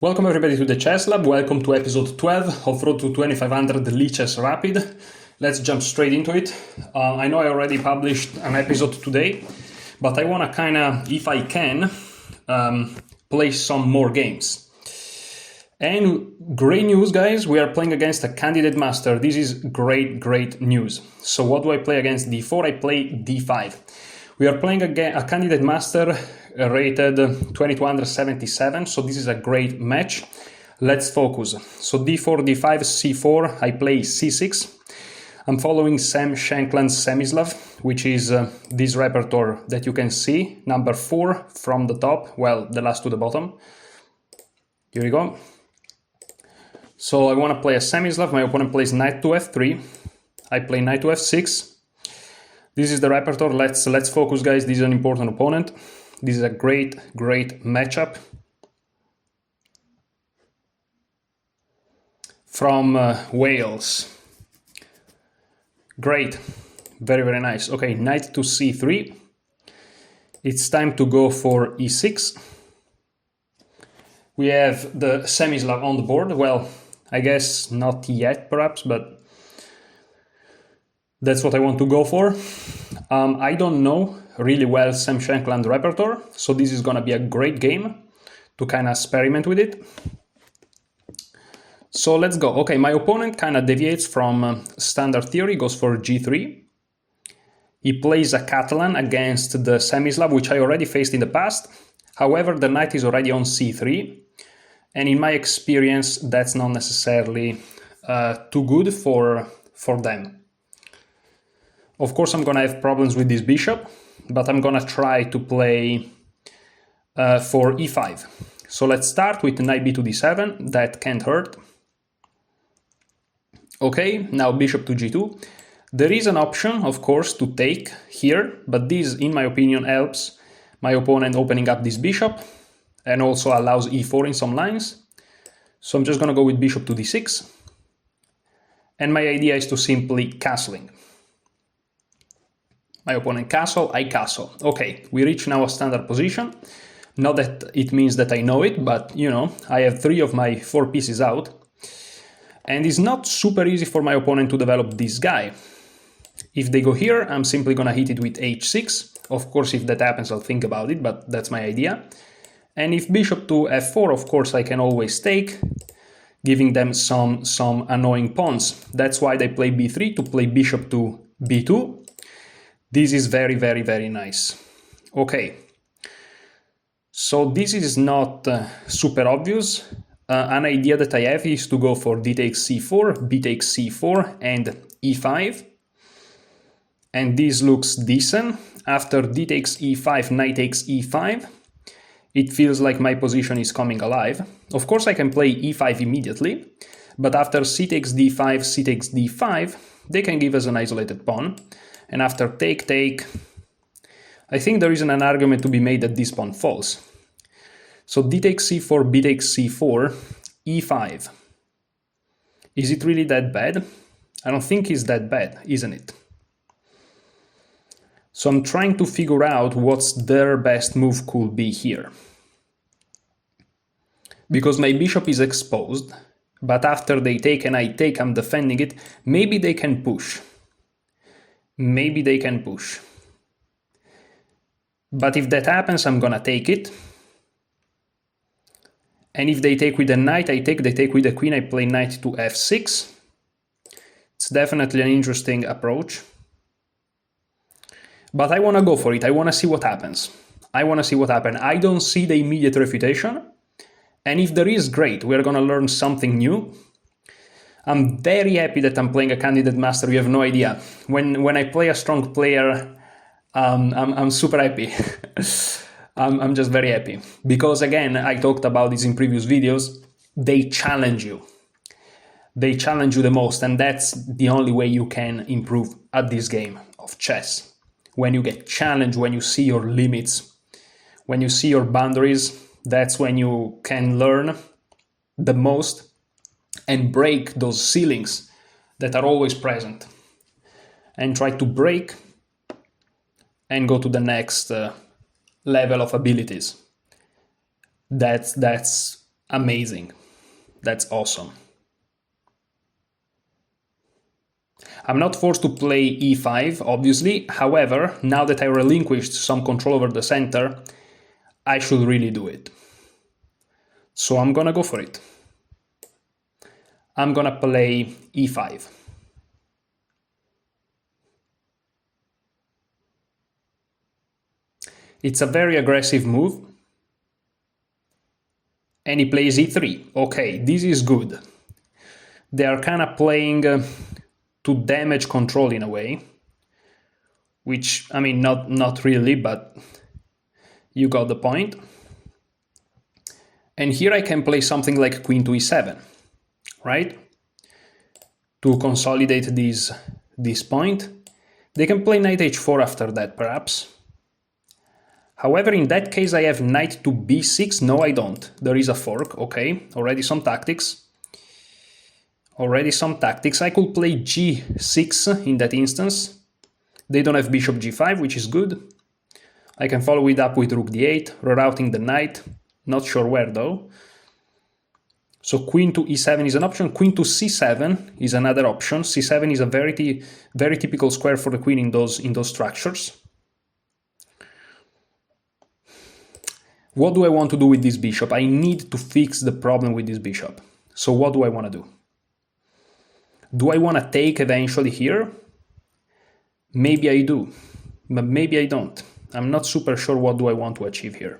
Welcome everybody to the Chess Lab, welcome to episode 12 of Road to 2500 Lichess Rapid. Let's jump straight into it. I know I already published an episode today, but I want to kind of, if I can, play some more games. And great news, guys, we are playing against a candidate master. This is great news. So what do I play against d4? I play d5. We are playing a candidate master rated 2277, so this is a great match. Let's focus. So d4, d5, c4, I play c6. I'm following Sam Shankland's Semislav, which is this repertoire that you can see, number 4 from the top, well, the last to the bottom. Here we go. So I want to play a Semislav, my opponent plays knight to f3, I play knight to f6. This is the repertoire, let's focus, guys, this is an important opponent. This is a great matchup. From Wales. Great, very nice. Okay, knight to c3. It's time to go for e6. We have the Semislav on the board. Well, I guess not yet, perhaps, but that's what I want to go for. I don't know really well Sam Shankland repertoire, so this is gonna be a great game to kind of experiment with it. So let's go. Okay, my opponent kind of deviates from standard theory, goes for g3. He plays a Catalan against the Semislav, which I already faced in the past. However, the knight is already on c3, and in my experience, that's not necessarily too good for them. Of course, I'm gonna have problems with this bishop, but I'm gonna try to play for e5. So let's start with knight b to d7, that can't hurt. Okay, now bishop to g2. There is an option, of course, to take here, but this, in my opinion, helps my opponent opening up this bishop and also allows e4 in some lines. So I'm just gonna go with bishop to d6. And my idea is to simply castling. My opponent castle, I castle. Okay, we reach now a standard position. Not that it means that I know it, but you know, I have 3 of my 4 pieces out. And it's not super easy for my opponent to develop this guy. If they go here, I'm simply gonna hit it with h6. Of course, if that happens, I'll think about it, but that's my idea. And if bishop to f4, of course, I can always take, giving them some annoying pawns. That's why they play b3 to play bishop to b2. This is very nice. Okay, so this is not super obvious. An idea that I have is to go for d takes c4, b takes c4, and e5. And this looks decent. After d takes e5, knight takes e5, it feels like my position is coming alive. Of course, I can play e5 immediately, but after c takes d5, c takes d5, they can give us an isolated pawn. And after take, I think there isn't an argument to be made that this pawn falls. So d takes c4, b takes c4, e5. Is it really that bad? I don't think it's that bad, isn't it? So I'm trying to figure out what's their best move could be here. Because my bishop is exposed, but after they take and I take, I'm defending it, maybe they can push. Maybe they can push. But if that happens, I'm gonna take it. And if they take with the knight, I take, they take with the queen, I play knight to f6. It's definitely an interesting approach. But I wanna go for it, I wanna see what happens. I don't see the immediate refutation. And if there is, great, we're gonna learn something new. I'm very happy that I'm playing a candidate master, you have no idea. When I play a strong player, I'm super happy. I'm just very happy. Because again, I talked about this in previous videos, they challenge you. They challenge you the most, and that's the only way you can improve at this game of chess. When you get challenged, when you see your limits, when you see your boundaries, that's when you can learn the most and break those ceilings that are always present and try to break and go to the next level of abilities. That's Amazing. That's awesome. I'm not forced to play e5, obviously. However, now that I relinquished some control over the center, I should really do it. So I'm gonna go for it. I'm gonna play e5. It's a very aggressive move. And he plays e3. Okay, this is good. They are kind of playing to damage control in a way. Which, I mean, not really, but you got the point. And here I can play something like queen to e7, right? To consolidate this point. They can play knight h4 after that, perhaps. However, in that case, I have knight to b6. No, I don't. There is a fork. Okay, already some tactics. I could play g6 in that instance. They don't have bishop g5, which is good. I can follow it up with rook d8, rerouting the knight. Not sure where, though. So queen to e7 is an option. Queen to c7 is another option. c7 is a very typical square for the queen in those structures. What do I want to do with this bishop? I need to fix the problem with this bishop. So what do I want to do? Do I want to take eventually here? Maybe I do, but maybe I don't. I'm not super sure what do I want to achieve here.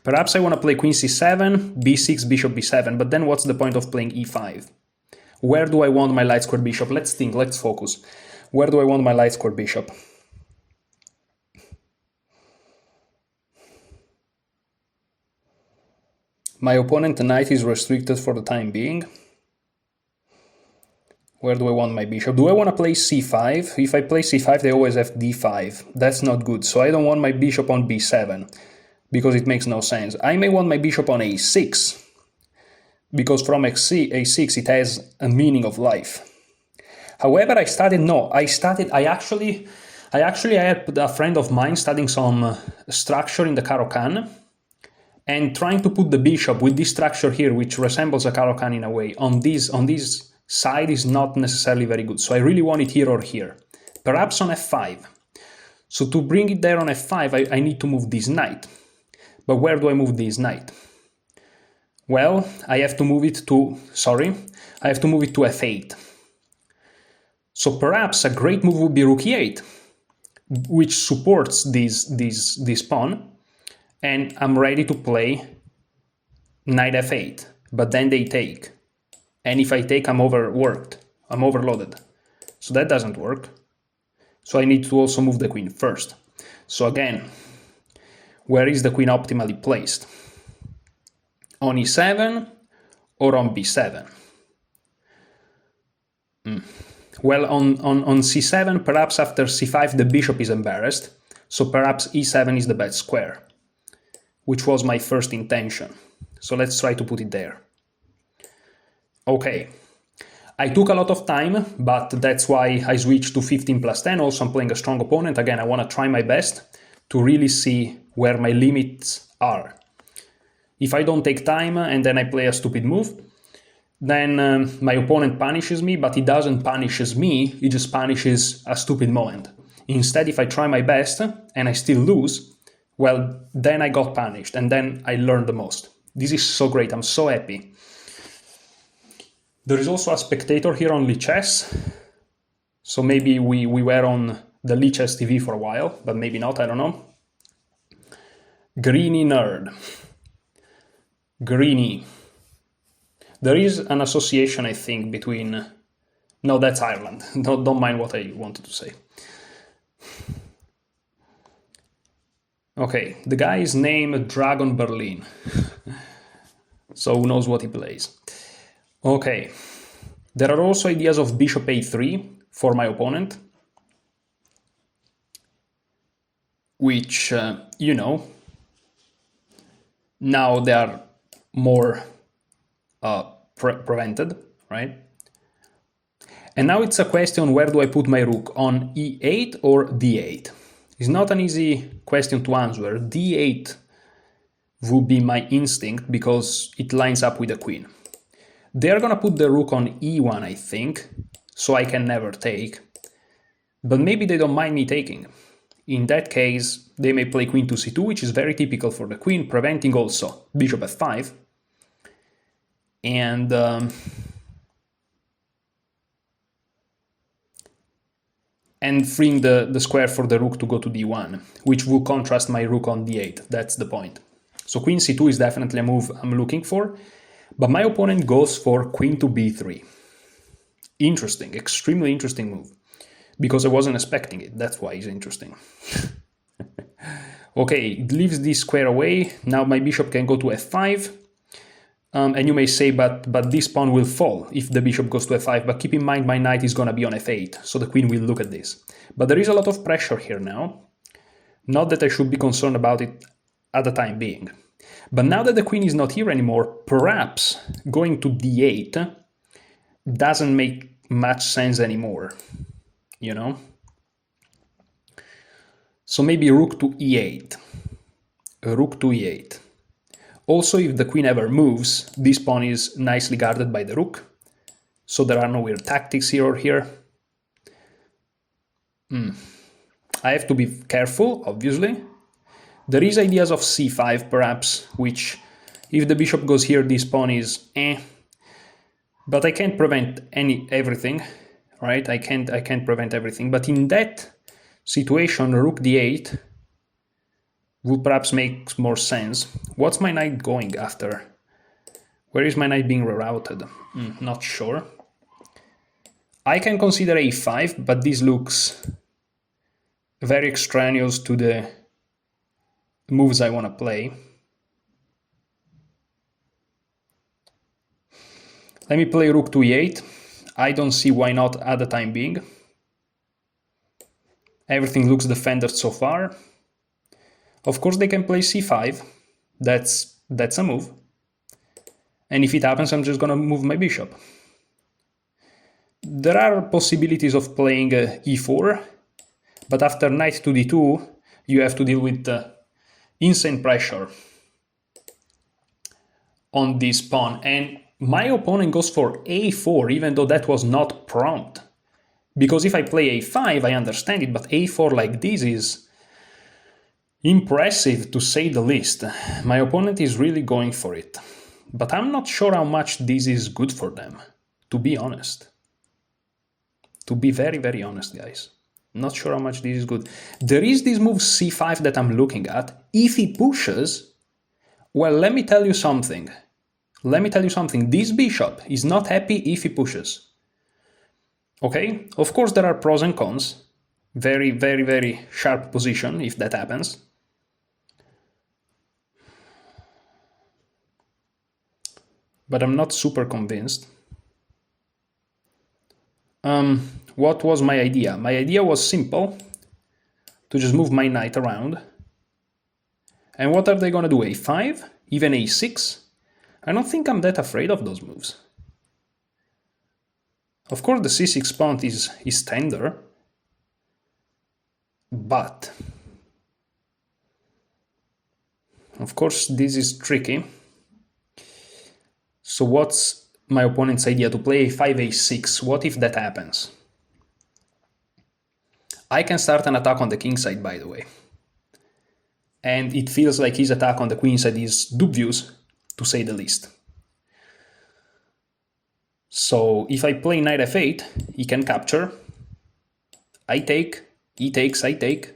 Perhaps I want to play queen c7, b6, bishop b7, but then what's the point of playing e5? Where do I want my light square bishop? Let's think, let's focus. Where do I want my light square bishop? My opponent knight is restricted for the time being. Where do I want my bishop? Do I want to play c5? If I play c5, they always have d5. That's not good. So I don't want my bishop on b7, because it makes no sense. I may want my bishop on a6, because from a6 it has a meaning of life. However, I had a friend of mine studying some structure in the Caro-Kann, and trying to put the bishop with this structure here, which resembles a Caro-Kann in a way, on this side is not necessarily very good. So I really want it here or here. Perhaps on f5. So to bring it there on f5, I need to move this knight. But where do I move this knight? Well, I have to move it to f8. So perhaps a great move would be rook e8, which supports this pawn. And I'm ready to play knight f8, but then they take. And if I take, I'm overworked, I'm overloaded. So that doesn't work. So I need to also move the queen first. So again, where is the queen optimally placed? On e7 or on b7? Well, on c7, perhaps after c5 the bishop is embarrassed, so perhaps e7 is the best square, which was my first intention. So let's try to put it there. Okay, I took a lot of time, but that's why I switched to 15 plus 10. Also, I'm playing a strong opponent. Again, I want to try my best to really see where my limits are. If I don't take time and then I play a stupid move, then my opponent punishes me, but he doesn't punish me, he just punishes a stupid moment. Instead, if I try my best and I still lose, well, then I got punished and then I learned the most. This is so great, I'm so happy. There is also a spectator here on Lichess, so maybe we were on the Lichess TV for a while, but maybe not, I don't know. Greeny Nerd. Greeny. There is an association, I think, between... No, that's Ireland. Don't mind what I wanted to say. Okay, the guy is named Dragon Berlin. So who knows what he plays. Okay, there are also ideas of bishop a3 for my opponent, which, you know, now they are more prevented, right? And now it's a question, where do I put my rook, on e8 or d8? It's not an easy question to answer. d8 would be my instinct because it lines up with the queen. They're gonna put the rook on e1, I think, so I can never take. But maybe they don't mind me taking. In that case, they may play queen to c2, which is very typical for the queen, preventing also bishop f5. And freeing the square for the rook to go to d1, which will contrast my rook on d8. That's the point. So queen c2 is definitely a move I'm looking for, but my opponent goes for queen to b3. Interesting, extremely interesting move, because I wasn't expecting it. That's why it's interesting. Okay, it leaves this square away. Now my bishop can go to f5. And you may say, but this pawn will fall if the bishop goes to f5, but keep in mind my knight is going to be on f8, so the queen will look at this. But there is a lot of pressure here now. Not that I should be concerned about it at the time being. But now that the queen is not here anymore, perhaps going to d8 doesn't make much sense anymore, you know? So maybe rook to e8. Rook to e8. Also, if the queen ever moves, this pawn is nicely guarded by the rook, so there are no weird tactics here or here. I have to be careful, obviously. There is ideas of c5, perhaps, which, if the bishop goes here, this pawn is but I can't prevent everything, right? I can't prevent everything. But in that situation, rook d8 would perhaps make more sense. What's my knight going after? Where is my knight being rerouted? Not sure. I can consider a5, but this looks very extraneous to the moves I want to play. Let me play rook to e8. I don't see why not at the time being. Everything looks defended so far. Of course, they can play c5. That's a move. And if it happens, I'm just going to move my bishop. There are possibilities of playing e4, but after knight to d2, you have to deal with insane pressure on this pawn. And my opponent goes for a4, even though that was not prompt. Because if I play a5, I understand it, but a4 like this is impressive, to say the least. My opponent is really going for it. But I'm not sure how much this is good for them, to be honest. To be very, very honest, guys. Not sure how much this is good. There is this move c5 that I'm looking at. If he pushes, well, let me tell you something. This bishop is not happy if he pushes. Okay? Of course, there are pros and cons. Very, very, very sharp position if that happens. But I'm not super convinced. What was my idea? My idea was simple, to just move my knight around. And what are they going to do? a5? Even a6? I don't think I'm that afraid of those moves. Of course, the c6 pawn is tender, but of course this is tricky. So what's my opponent's idea? To play a5, a6. What if that happens? I can start an attack on the king side, by the way. And it feels like his attack on the queen side is dubious, to say the least. So if I play knight f8, he can capture. I take, he takes, I take.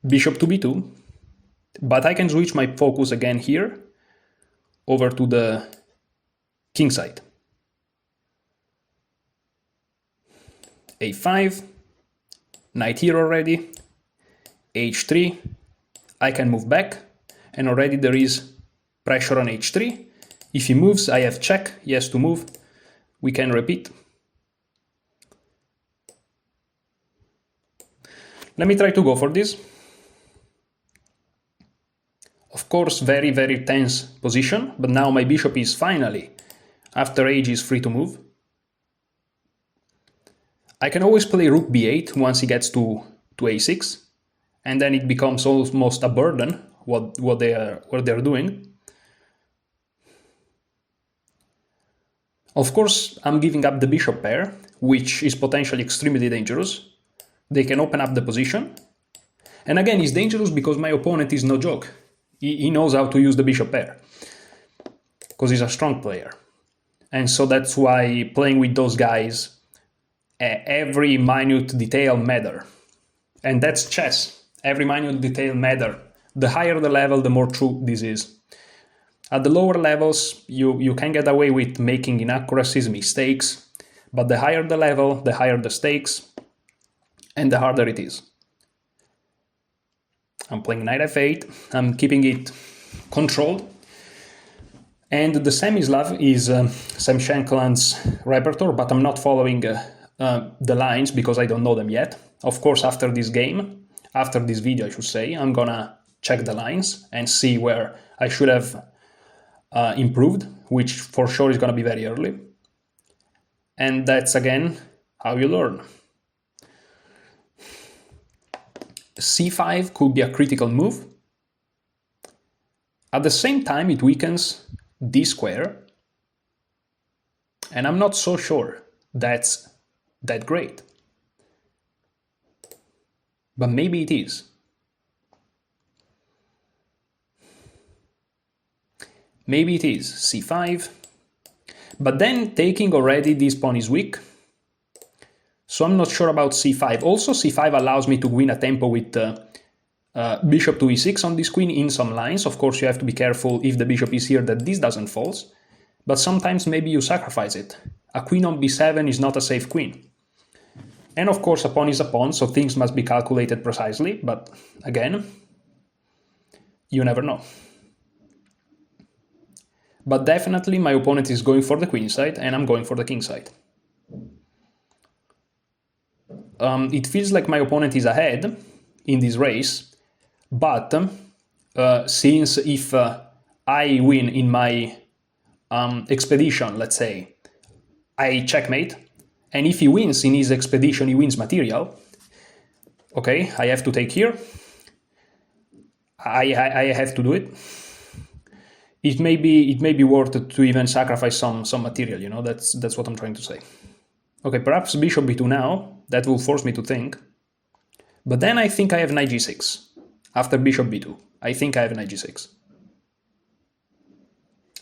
Bishop to b2. But I can switch my focus again here over to the king side. a5, knight here already, h3, I can move back, and already there is pressure on h3. If he moves, I have check, he has to move, we can repeat. Let me try to go for this. Of course, very, very tense position, but now my bishop is finally, after ages, free to move. I can always play rook b8 once he gets to a6, and then it becomes almost a burden what they're doing. Of course, I'm giving up the bishop pair, which is potentially extremely dangerous. They can open up the position. And again, it's dangerous because my opponent is no joke. He knows how to use the bishop pair, because he's a strong player. And so that's why playing with those guys, every minute detail matters. And that's chess. Every minute detail matters. The higher the level, the more true this is. At the lower levels, you can get away with making inaccuracies, mistakes, but the higher the level, the higher the stakes, and the harder it is. I'm playing knight f8, I'm keeping it controlled, and the Semislav is Sam Shankland's repertoire, but I'm not following the lines because I don't know them yet. Of course, after this game, after this video I should say, I'm gonna check the lines and see where I should have improved, which for sure is gonna be very early. And that's again how you learn. c5 could be a critical move. At the same time, it weakens d square, and I'm not so sure that's that great. But maybe it is. Maybe it is c5, but then taking already this pawn is weak. So I'm not sure about c5. Also, c5 allows me to win a tempo with bishop to e6 on this queen in some lines. Of course, you have to be careful if the bishop is here that this doesn't fall. But sometimes maybe you sacrifice it. A queen on b7 is not a safe queen. And of course, a pawn is a pawn, so things must be calculated precisely. But again, you never know. But definitely my opponent is going for the queen side and I'm going for the king side. It feels like my opponent is ahead in this race, but since if I win in my expedition, let's say, I checkmate, and if he wins in his expedition, he wins material, okay, I have to take here, I have to do it. It may be worth it to even sacrifice some material, you know, that's what I'm trying to say. Okay, perhaps bishop b2 now. That will force me to think. But then I think I have knight g6. After bishop b2, I think I have knight g6.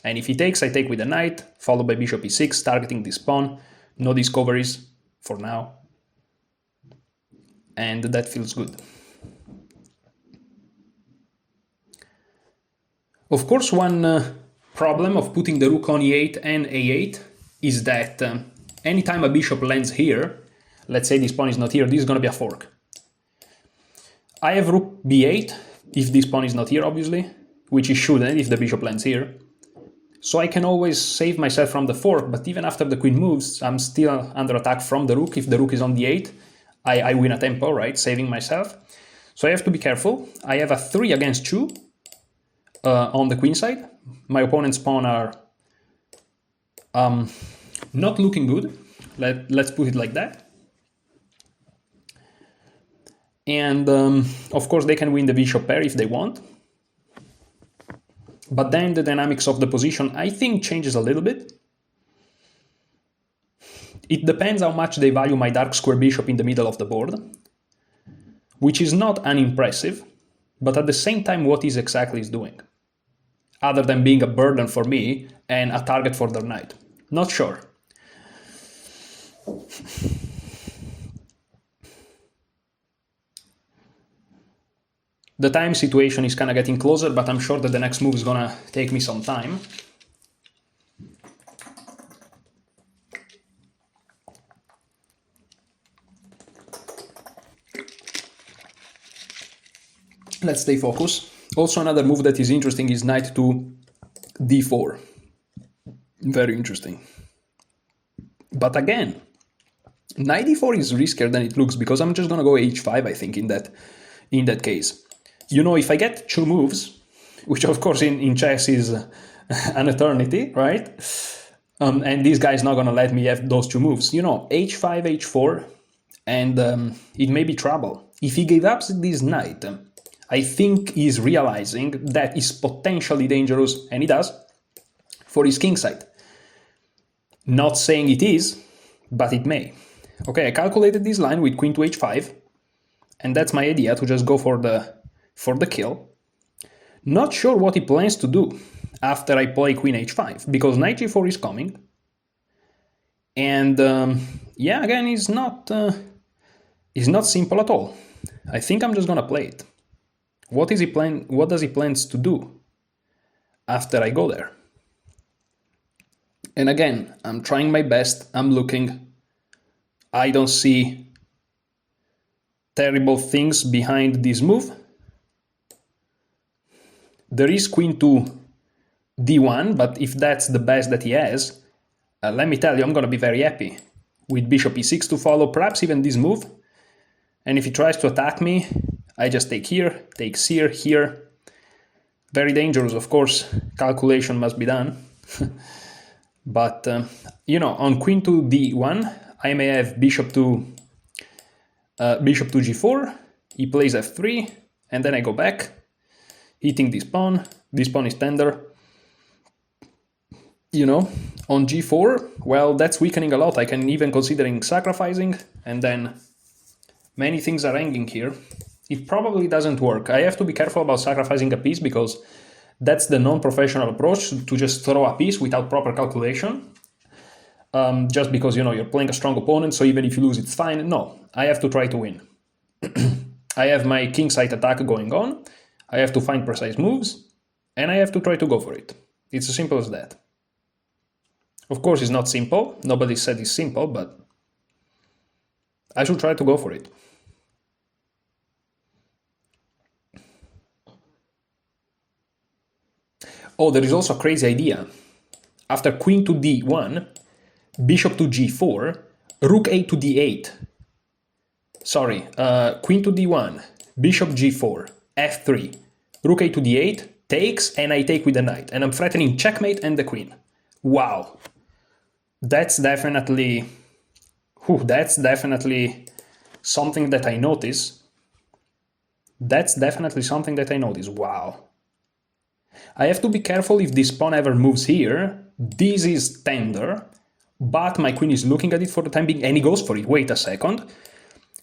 And if he takes, I take with a knight, followed by bishop e6, targeting this pawn. No discoveries for now. And that feels good. Of course, one problem of putting the rook on e8 and a8 is that anytime a bishop lands here, let's say this pawn is not here, this is going to be a fork. I have rook b8, if this pawn is not here, obviously, which it shouldn't if the bishop lands here. So I can always save myself from the fork, but even after the queen moves, I'm still under attack from the rook. If the rook is on d8, I win a tempo, right, saving myself. So I have to be careful. I have a 3 against 2 on the queen side. My opponent's pawn are not looking good. Let's put it like that. And of course they can win the bishop pair if they want. But then the dynamics of the position, I think, changes a little bit. It depends how much they value my dark square bishop in the middle of the board, which is not unimpressive, but at the same time what is exactly is doing, other than being a burden for me and a target for their knight. Not sure. The time situation is kind of getting closer, but I'm sure that the next move is gonna take me some time. Let's stay focused. Also, another move that is interesting is knight to d4. Very interesting. But again, knight d4 is riskier than it looks because I'm just gonna go h5, I think, in that case. You know, if I get 2 moves, which of course in chess is an eternity, right? And this guy is not gonna let me have those 2 moves. You know, h5, h4, and it may be trouble. If he gave up this knight, I think he's realizing that is potentially dangerous, and he does, for his kingside. Not saying it is, but it may. Okay, I calculated this line with queen to h5, and that's my idea, to just go for the kill. Not sure what he plans to do after I play queen h5, because knight g4 is coming. And yeah, again, it's not simple at all. I think I'm just gonna play it. What does he plans to do after I go there? And again, I'm trying my best. I'm looking. I don't see terrible things behind this move. There is queen to d1, but if that's the best that he has, let me tell you, I'm going to be very happy with bishop e6 to follow, perhaps even this move. And if he tries to attack me, I just take here, takes here, here. Very dangerous, of course. Calculation must be done. But, you know, on queen to d1, I may have bishop to g4. He plays f3, and then I go back, hitting this pawn. This pawn is tender. You know, on g4, well, that's weakening a lot. I can even considering sacrificing, and then many things are hanging here. It probably doesn't work. I have to be careful about sacrificing a piece, because that's the non-professional approach, to just throw a piece without proper calculation. Just because, you know, you're playing a strong opponent, so even if you lose, it's fine. No, I have to try to win. I have my kingside attack going on. I have to find precise moves, and I have to try to go for it. It's as simple as that. Of course, it's not simple. Nobody said it's simple, but I should try to go for it. Oh, there is also a crazy idea. After queen to d1, bishop to g4, rook a to d8. Sorry, queen to d1, bishop g4, f3, rook a to d8, takes, and I take with the knight. And I'm threatening checkmate and the queen. Wow. That's definitely something that I notice. That's definitely something that I notice. Wow. I have to be careful if this pawn ever moves here. This is tender, but my queen is looking at it for the time being, and he goes for it. Wait a second.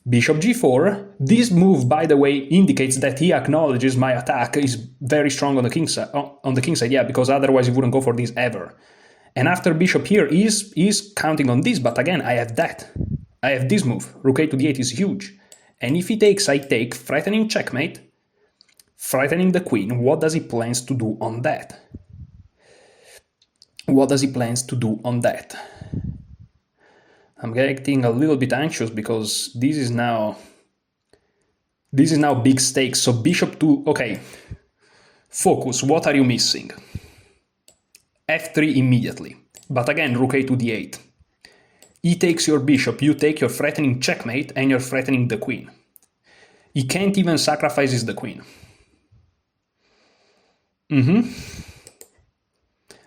Bishop g4. This move, by the way, indicates that he acknowledges my attack is very strong on the king side. Yeah, because otherwise he wouldn't go for this ever. And after bishop here, he's counting on this, but again, I have that. I have this move. Rook a to d8 is huge. And if he takes, I take, threatening checkmate, threatening the queen. What does he plans to do on that? What does he plans to do on that? I'm getting a little bit anxious, because this is now big stakes. So bishop to, okay, focus. What are you missing? f3 immediately. But again, rook a to d8. He takes your bishop, you take your threatening checkmate, and you're threatening the queen. He can't even sacrifice the queen.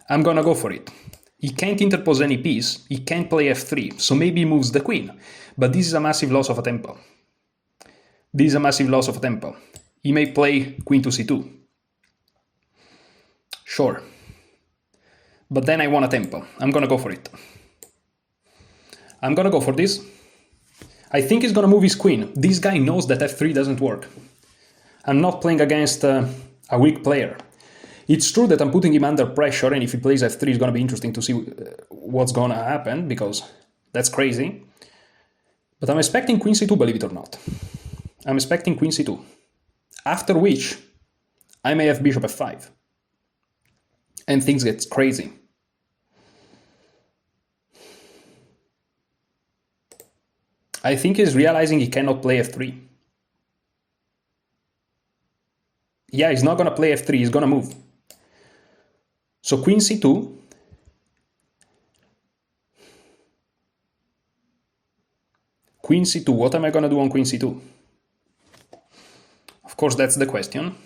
I'm gonna go for it. He can't interpose any piece, he can't play f3, so maybe he moves the queen. But this is a massive loss of a tempo. This is a massive loss of a tempo. He may play queen to c2. Sure. But then I want a tempo. I'm gonna go for it. I'm gonna go for this. I think he's gonna move his queen. This guy knows that f3 doesn't work. I'm not playing against a weak player. It's true that I'm putting him under pressure, and if he plays f3, it's gonna be interesting to see what's gonna happen, because that's crazy. But I'm expecting queen c2, believe it or not. I'm expecting queen c2. After which, I may have bishop f5. And things get crazy. I think he's realizing he cannot play f3. Yeah, he's not gonna play f3, he's gonna move. So queen c2. Queen c2, what am I gonna do on queen c2? Of course, that's the question.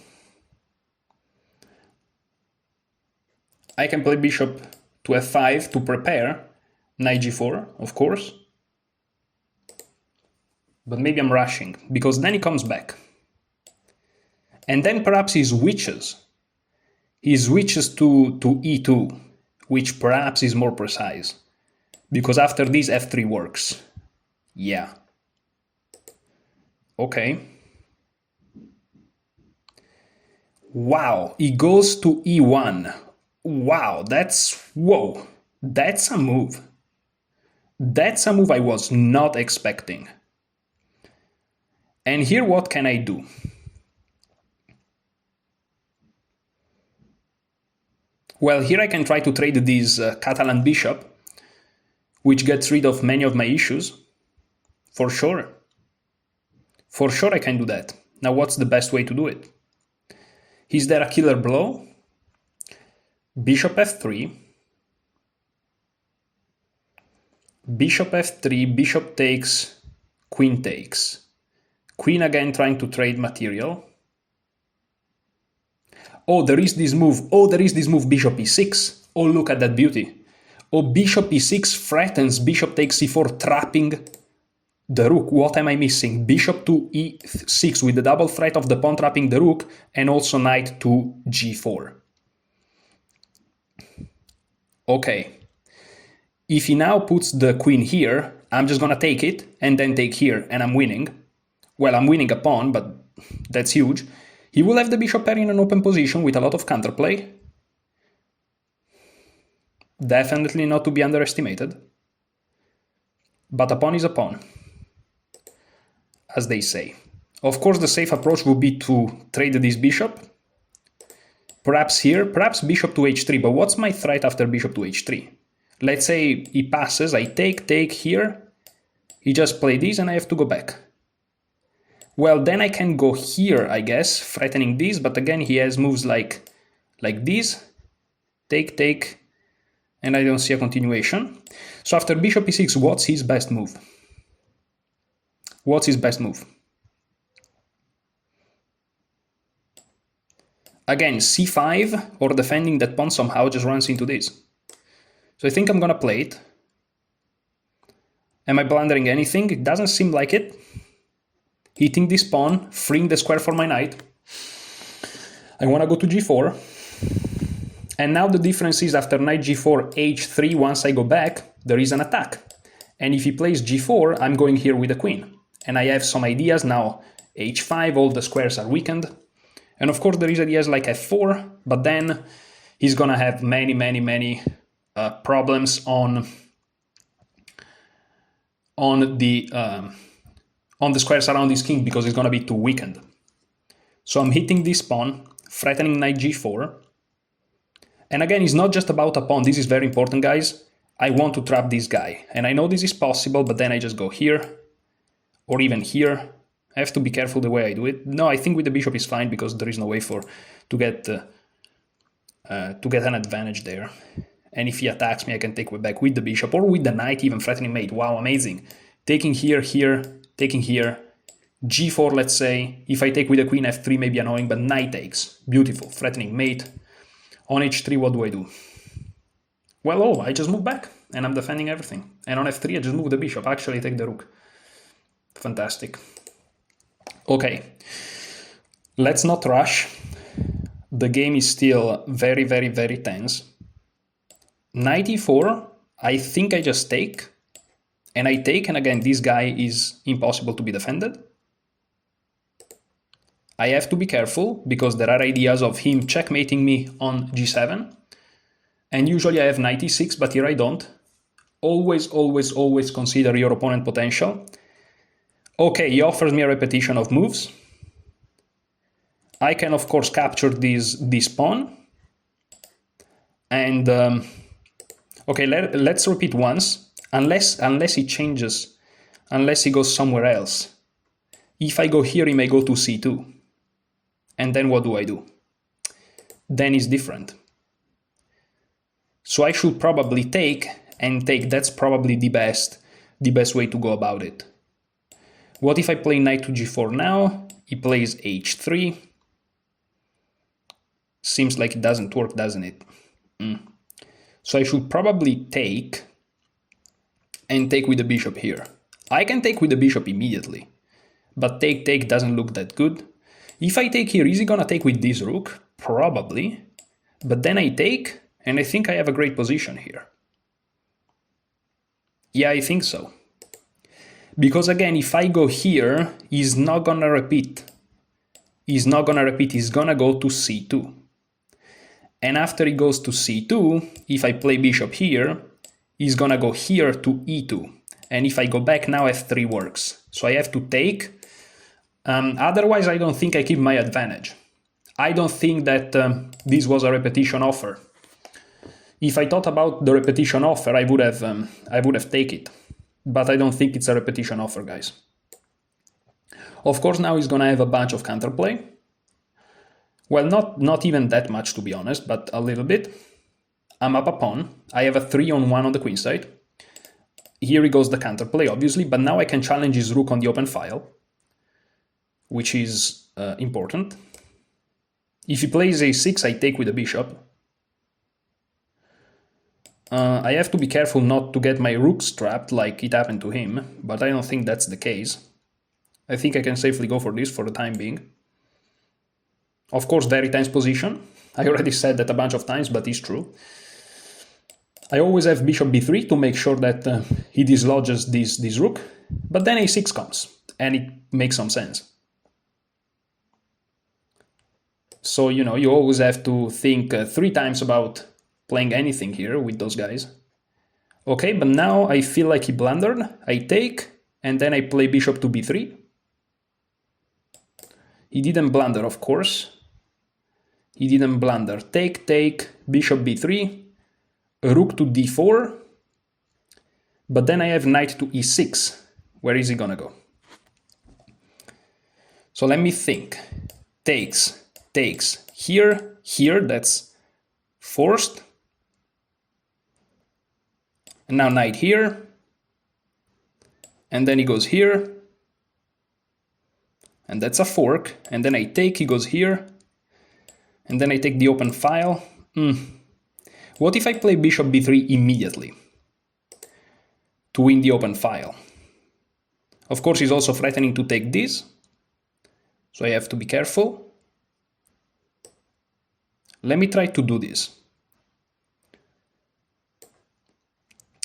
I can play bishop to f5 to prepare knight g4, of course. But maybe I'm rushing, because then he comes back. And then perhaps he switches. He switches to e2, which perhaps is more precise. Because after this, f3 works. Yeah. Okay. Wow, he goes to e1. Wow, whoa, that's a move. That's a move I was not expecting. And here, what can I do? Well, here I can try to trade this Catalan bishop, which gets rid of many of my issues. For sure. For sure I can do that. Now, what's the best way to do it? Is there a killer blow? Bishop f3. Bishop f3, bishop takes, queen takes. Queen again trying to trade material. Oh, there is this move. Oh, there is this move, bishop e6. Oh, look at that beauty. Oh, bishop e6 threatens bishop takes c4, trapping the rook. What am I missing? Bishop to e6 with the double threat of the pawn trapping the rook, and also knight to g4. Okay. If he now puts the queen here, I'm just gonna take it and then take here, and I'm winning. Well, I'm winning a pawn, but that's huge. He will have the bishop pair in an open position with a lot of counterplay. Definitely not to be underestimated. But a pawn is a pawn, as they say. Of course, the safe approach would be to trade this bishop. Perhaps here, perhaps bishop to h3, but what's my threat after bishop to h3? Let's say he passes, I take here, he just plays this and I have to go back. Well, then I can go here, I guess, threatening this, but again he has moves like this, take, and I don't see a continuation. So after bishop e6, what's his best move? What's his best move? Again, c5, or defending that pawn somehow just runs into this. So I think I'm gonna play it. Am I blundering anything? It doesn't seem like it. Hitting this pawn, freeing the square for my knight. I wanna go to g4. And now the difference is after knight g4, h3, once I go back, there is an attack. And if he plays g4, I'm going here with the queen. And I have some ideas now. h5, all the squares are weakened. And of course there is ideas like f4, but then he's gonna have many problems on the squares around his king because it's gonna be too weakened. So I'm hitting this pawn, threatening knight g4. And again, it's not just about a pawn. This is very important, guys. I want to trap this guy. And I know this is possible, but then I just go here or even here. I have to be careful the way I do it. No, I think with the bishop is fine because there is no way to get an advantage there. And if he attacks me, I can take back with the bishop or with the knight, even threatening mate. Wow, amazing. Taking here, taking here. g4, let's say. If I take with the queen, f3 may be annoying, but knight takes. Beautiful, threatening mate. On h3, what do I do? Well, I just move back and I'm defending everything. And on f3, I just move the bishop. Actually, I take the rook. Fantastic. Okay, let's not rush. The game is still very tense. Knight e4, I think I just take. And I take, and again, this guy is impossible to be defended. I have to be careful, because there are ideas of him checkmating me on g7. And usually I have knight e6, but here I don't. Always consider your opponent potential. Okay, he offers me a repetition of moves. I can, of course, capture this pawn. And, okay, let's repeat once. Unless he changes, unless he goes somewhere else. If I go here, he may go to c2. And then what do? Then it's different. So I should probably take, and take. That's probably the best way to go about it. What if I play knight to g4 now? He plays h3. Seems like it doesn't work, doesn't it? So I should probably take, and take with the bishop here. I can take with the bishop immediately, but take doesn't look that good. If I take here, is he gonna take with this rook? Probably. But then I take, and I think I have a great position here. Yeah, I think so. Because again, if I go here, he's not gonna repeat. He's not gonna repeat, he's gonna go to c2. And after he goes to c2, if I play bishop here, he's gonna go here to e2. And if I go back now, f3 works. So I have to take. Otherwise, I don't think I keep my advantage. I don't think that this was a repetition offer. If I thought about the repetition offer, I would have taken it. But I don't think it's a repetition offer, guys. Of course, now he's gonna have a bunch of counterplay. Well, not even that much, to be honest, but a little bit. I'm up a pawn. I have a 3-on-1 on the queen side. Here he goes the counterplay, obviously, but now I can challenge his rook on the open file, which is important. If he plays a6, I take with the bishop. I have to be careful not to get my rooks trapped like it happened to him, but I don't think that's the case. I think I can safely go for this for the time being. Of course, very tense position. I already said that a bunch of times, but it's true. I always have bishop b3 to make sure that he dislodges this rook, but then a6 comes, and it makes some sense. So, you know, you always have to think 3 times about playing anything here with those guys. Okay, but now I feel like he blundered. I take, and then I play bishop to b3. He didn't blunder, of course. He didn't blunder. Take, take, bishop b3, rook to d4. But then I have knight to e6. Where is he gonna go? So let me think. Takes, takes. Here, here, that's forced. And now knight here. And then he goes here. And that's a fork. And then I take, he goes here. And then I take the open file. What if I play bishop b3 immediately to win the open file? Of course, he's also threatening to take this. So I have to be careful. Let me try to do this.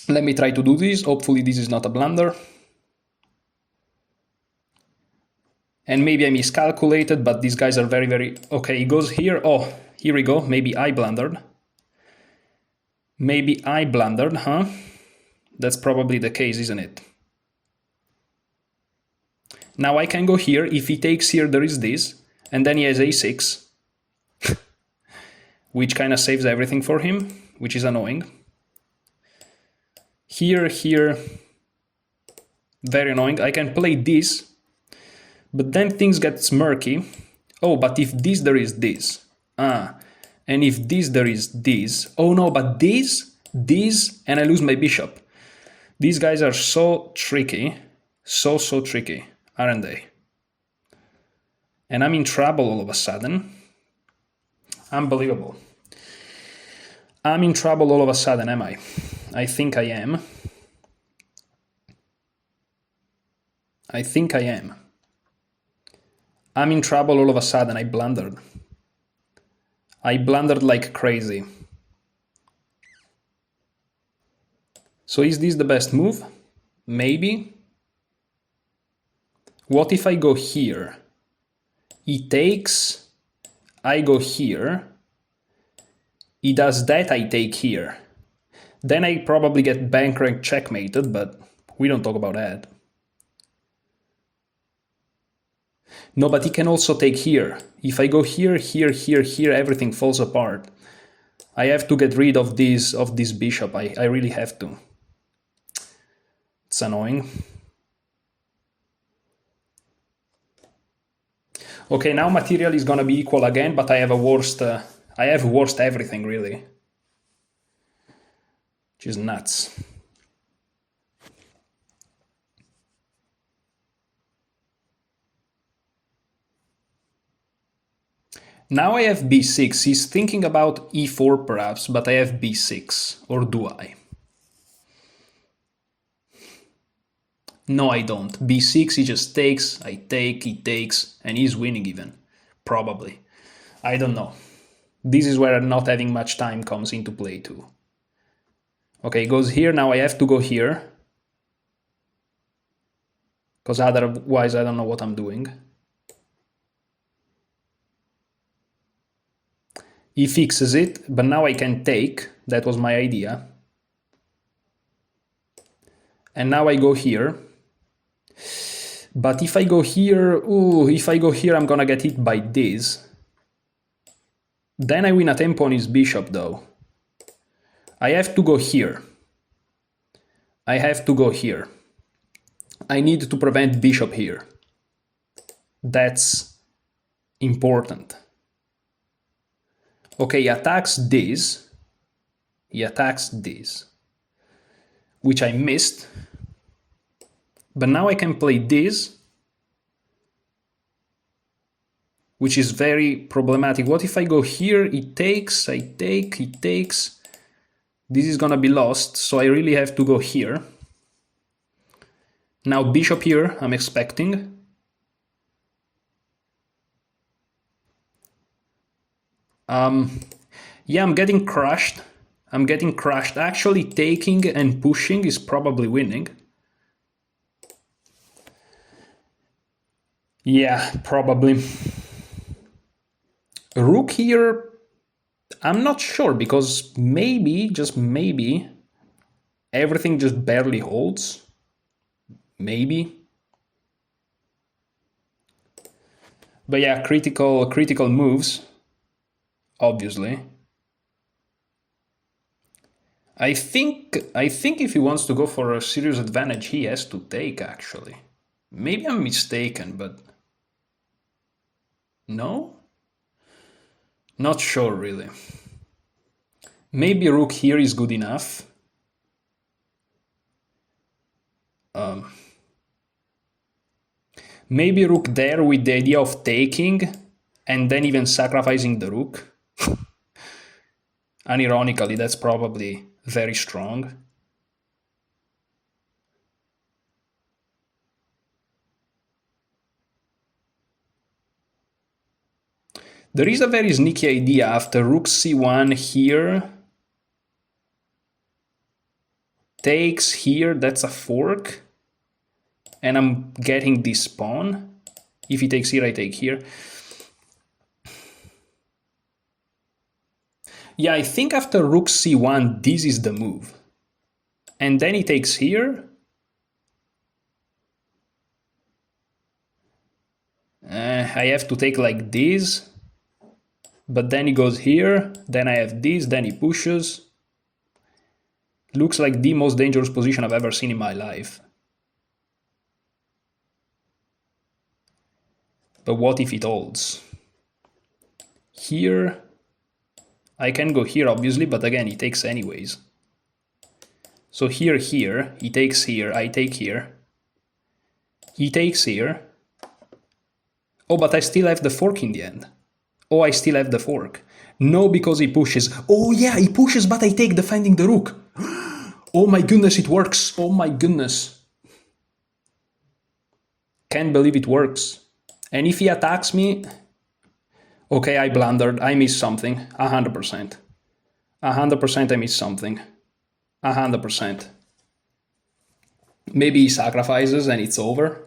Let me try to do this. Hopefully this is not a blunder. And maybe I miscalculated, but these guys are very, very... Okay, he goes here. Oh, here we go. Maybe I blundered. Maybe I blundered, huh? That's probably the case, isn't it? Now I can go here. If he takes here, there is this. And then he has a6. Which kind of saves everything for him, which is annoying. Here, here. Very annoying. I can play this. But then things get murky. Oh, but if this, there is this. And if this, there is this. Oh no, but this, and I lose my bishop. These guys are so tricky. So tricky, aren't they? And I'm in trouble all of a sudden. Unbelievable. I'm in trouble all of a sudden, am I? I think I am. I think I am. I'm in trouble all of a sudden. I blundered. I blundered like crazy. So is this the best move? Maybe. What if I go here? He takes, I go here. He does that, I take here. Then I probably get bankrank checkmated, but we don't talk about that. No, but he can also take here. If I go here, here, here, here, everything falls apart. I have to get rid of this bishop. I really have to. It's annoying. Okay, now material is gonna be equal again, but I have worst everything really. Which is nuts. Now I have b6. He's thinking about e4 perhaps, but I have b6. Or do I? No, I don't. b6, he just takes, I take, he takes, and he's winning even. probably. I don't know. This is where not having much time comes into play too. Okay, goes here, now I have to go here. Because otherwise I don't know what I'm doing. He fixes it, but now I can take. That was my idea. And now I go here. But if I go here, I'm gonna get hit by this. Then I win a tempo on his bishop though. I have to go here. I have to go here. I need to prevent bishop here. That's important. Okay, he attacks this. He attacks this, which I missed. But now I can play this, which is very problematic. What if I go here? It takes, I take, it takes. This is gonna be lost, so I really have to go here. Now bishop here, I'm expecting. Yeah, I'm getting crushed. I'm getting crushed. Actually, taking and pushing is probably winning. Yeah, probably. Rook here, I'm not sure, because maybe, just maybe, everything just barely holds. Maybe. But yeah, critical moves, obviously. I think if he wants to go for a serious advantage, he has to take, actually. Maybe I'm mistaken, but... No? Not sure, really. Maybe rook here is good enough. Maybe rook there with the idea of taking, and then even sacrificing the rook. Unironically, that's probably very strong. There is a very sneaky idea after rook c1 here. Takes here, that's a fork. And I'm getting this pawn. If he takes here, I take here. Yeah, I think after rook c1, this is the move. And then he takes here. I have to take like this. But then he goes here, then I have this, then he pushes. Looks like the most dangerous position I've ever seen in my life. But what if it holds? Here, I can go here obviously, but again, he takes anyways. So here, he takes here, I take here. He takes here. Oh, but I still have the fork in the end. Oh, I still have the fork. No, because he pushes. Oh yeah, he pushes, but I take defending the rook. Oh my goodness, it works. Oh my goodness. Can't believe it works. And if he attacks me... Okay, I blundered. I missed something. 100%. 100% I missed something. 100%. Maybe he sacrifices and it's over.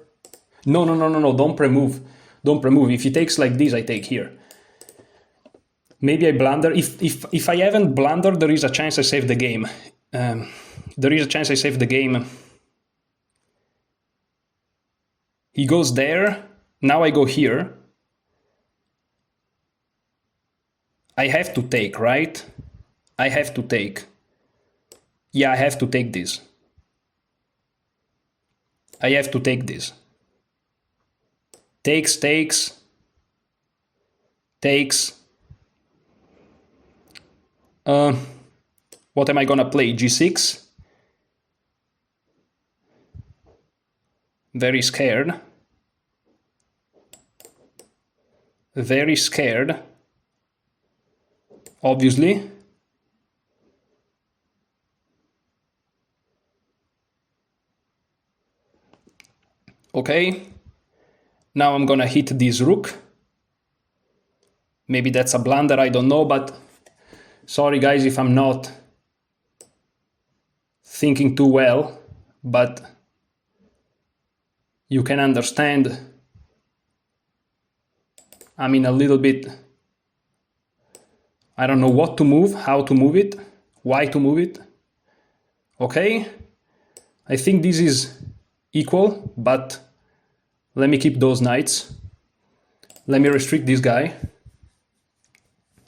No, don't pre-move. Don't pre-move. If he takes like this, I take here. Maybe I blunder. If I haven't blundered, there is a chance I save the game. There is a chance I save the game. He goes there. Now I go here. I have to take, right? I have to take. Yeah, I have to take this. I have to take this. Takes, takes. Takes. What am I gonna play? G6? Very scared. Very scared. Obviously. Okay. Now I'm gonna hit this rook. Maybe that's a blunder, I don't know, but sorry guys if I'm not thinking too well, but you can understand I'm in a little bit, I don't know what to move, how to move it, why to move it. Okay, I think this is equal, but let me keep those knights. Let me restrict this guy.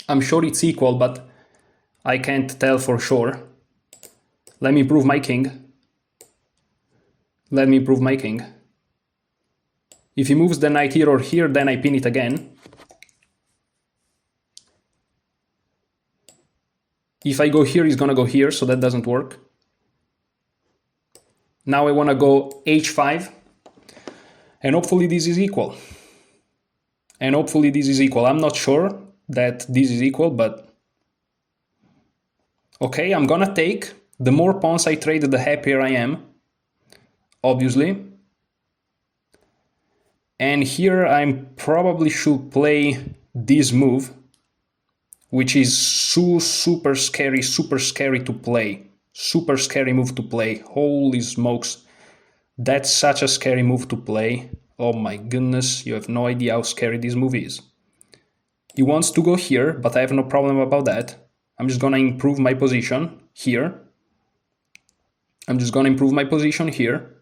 I'm sure it's equal, but I can't tell for sure. Let me improve my king. Let me improve my king. If he moves the knight here or here, then I pin it again. If I go here, he's gonna go here, so that doesn't work. Now I wanna go h5, and hopefully this is equal. And hopefully this is equal. I'm not sure that this is equal, but okay, I'm gonna take. The more pawns I trade, the happier I am, obviously. And here I probably should play this move, which is super scary to play. Super scary move to play. Holy smokes. That's such a scary move to play. Oh my goodness, you have no idea how scary this move is. He wants to go here, but I have no problem about that. I'm just gonna improve my position here. I'm just gonna improve my position here.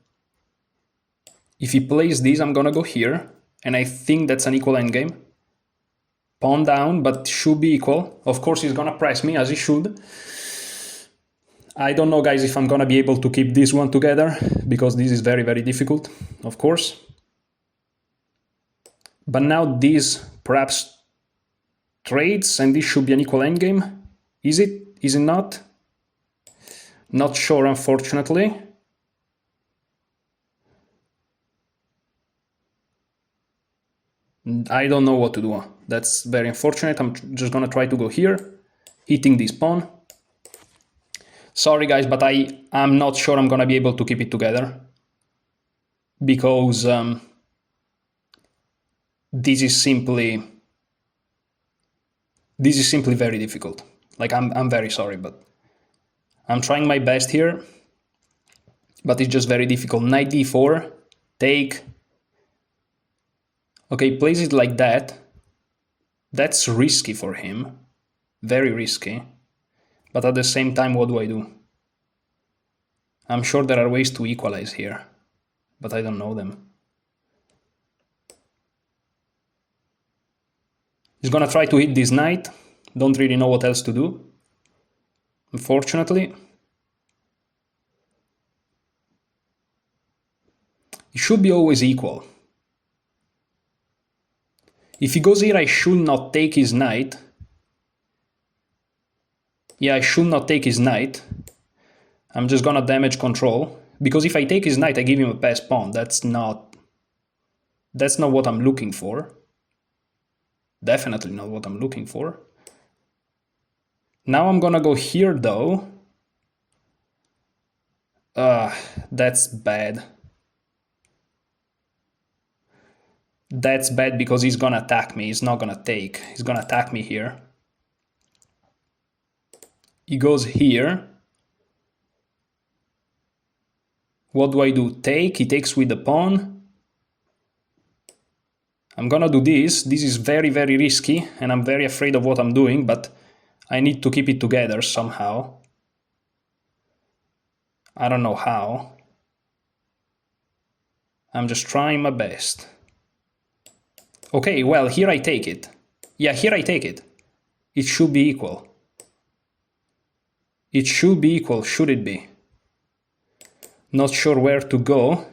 If he plays this, I'm gonna go here, and I think that's an equal endgame. Pawn down, but should be equal. Of course, he's gonna press me, as he should. I don't know, guys, if I'm gonna be able to keep this one together, because this is very difficult, of course. But now this perhaps trades, and this should be an equal endgame. Is it? Is it not? Not sure, unfortunately. I don't know what to do. That's very unfortunate. I'm just gonna try to go here, hitting this pawn. Sorry guys, but I'm not sure I'm gonna be able to keep it together, because this is simply very difficult. Like, I'm very sorry, but I'm trying my best here, but it's just very difficult. Knight d4, take. Okay, plays it like that. That's risky for him, very risky. But at the same time, what do I do? I'm sure there are ways to equalize here, but I don't know them. He's gonna try to hit this knight. Don't really know what else to do, unfortunately. It should be always equal. If he goes here, I should not take his knight. Yeah, I should not take his knight. I'm just gonna damage control, because if I take his knight, I give him a pass pawn. That's not what I'm looking for. Definitely not what I'm looking for. Now I'm gonna go here, though. That's bad. That's bad because he's gonna attack me. He's not gonna take. He's gonna attack me here. He goes here. What do I do? Take. He takes with the pawn. I'm gonna do this. This is very risky, and I'm very afraid of what I'm doing, but I need to keep it together somehow. I don't know how. I'm just trying my best. Okay, well, here I take it. Yeah, here I take it. It should be equal. It should be equal, should it be? Not sure where to go.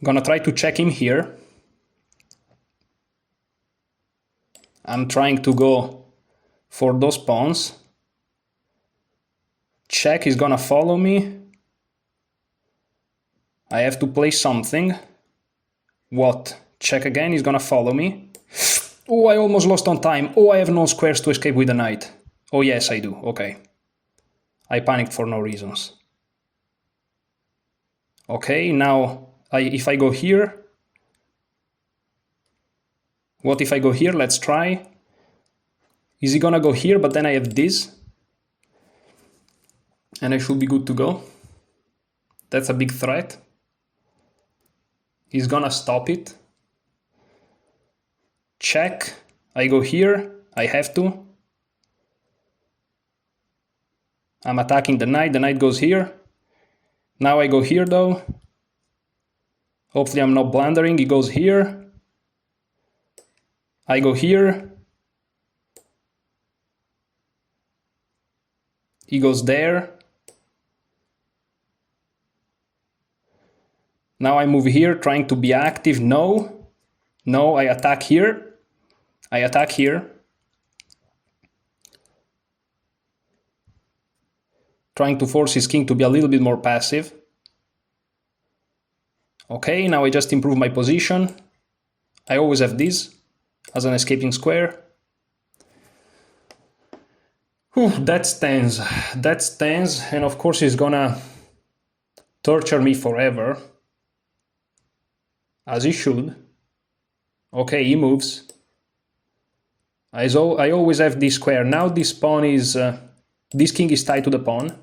Gonna try to check him here. I'm trying to go for those pawns. Check is gonna follow me. I have to play something. What? Check again, he's gonna follow me. Oh, I almost lost on time. Oh, I have no squares to escape with the knight. Oh yes, I do, okay. I panicked for no reasons. Okay, now If I go here, what if I go here? Let's try. Is he gonna go here, but then I have this? And I should be good to go. That's a big threat. He's gonna stop it. Check. I go here. I have to. I'm attacking the knight. The knight goes here. Now I go here though. Hopefully I'm not blundering. He goes here. I go here. He goes there. Now I move here, trying to be active. No. No, I attack here. I attack here. Trying to force his king to be a little bit more passive. Okay, now I just improve my position. I always have this as an escaping square. Whew, that's tense. That's tense, and of course he's gonna torture me forever. As he should. Okay, he moves. I always have this square. Now this pawn is... this king is tied to the pawn.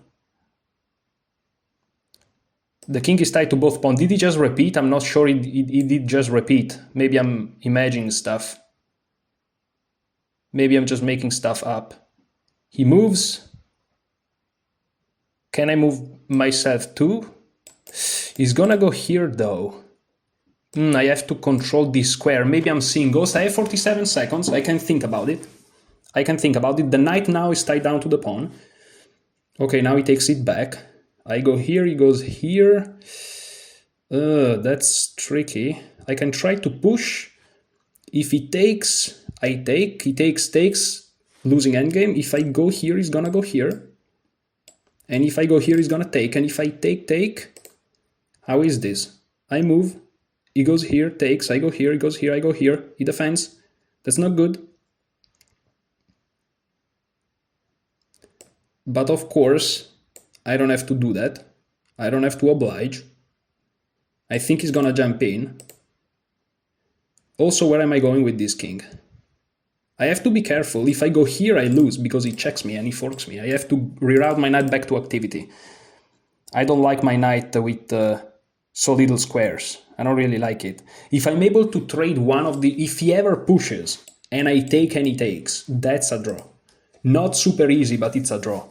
The king is tied to both pawns. Did he just repeat? I'm not sure he did just repeat. Maybe I'm imagining stuff. Maybe I'm just making stuff up. He moves. Can I move myself too? He's gonna go here though. I have to control this square. Maybe I'm seeing ghosts. I have 47 seconds. I can think about it. I can think about it. The knight now is tied down to the pawn. Okay, now he takes it back. I go here, he goes here. That's tricky. I can try to push. If he takes, I take. He takes, losing endgame. If I go here, he's gonna go here. And if I go here, he's gonna take. And if I take, how is this? I move. He goes here, takes. I go here, he goes here, I go here. He defends. That's not good. But of course, I don't have to do that. I don't have to oblige. I think he's gonna jump in. Also, where am I going with this king? I have to be careful. If I go here, I lose because he checks me and he forks me. I have to reroute my knight back to activity. I don't like my knight with so little squares. I don't really like it. If I'm able to trade one of the... If he ever pushes and I take and he takes, that's a draw. Not super easy, but it's a draw.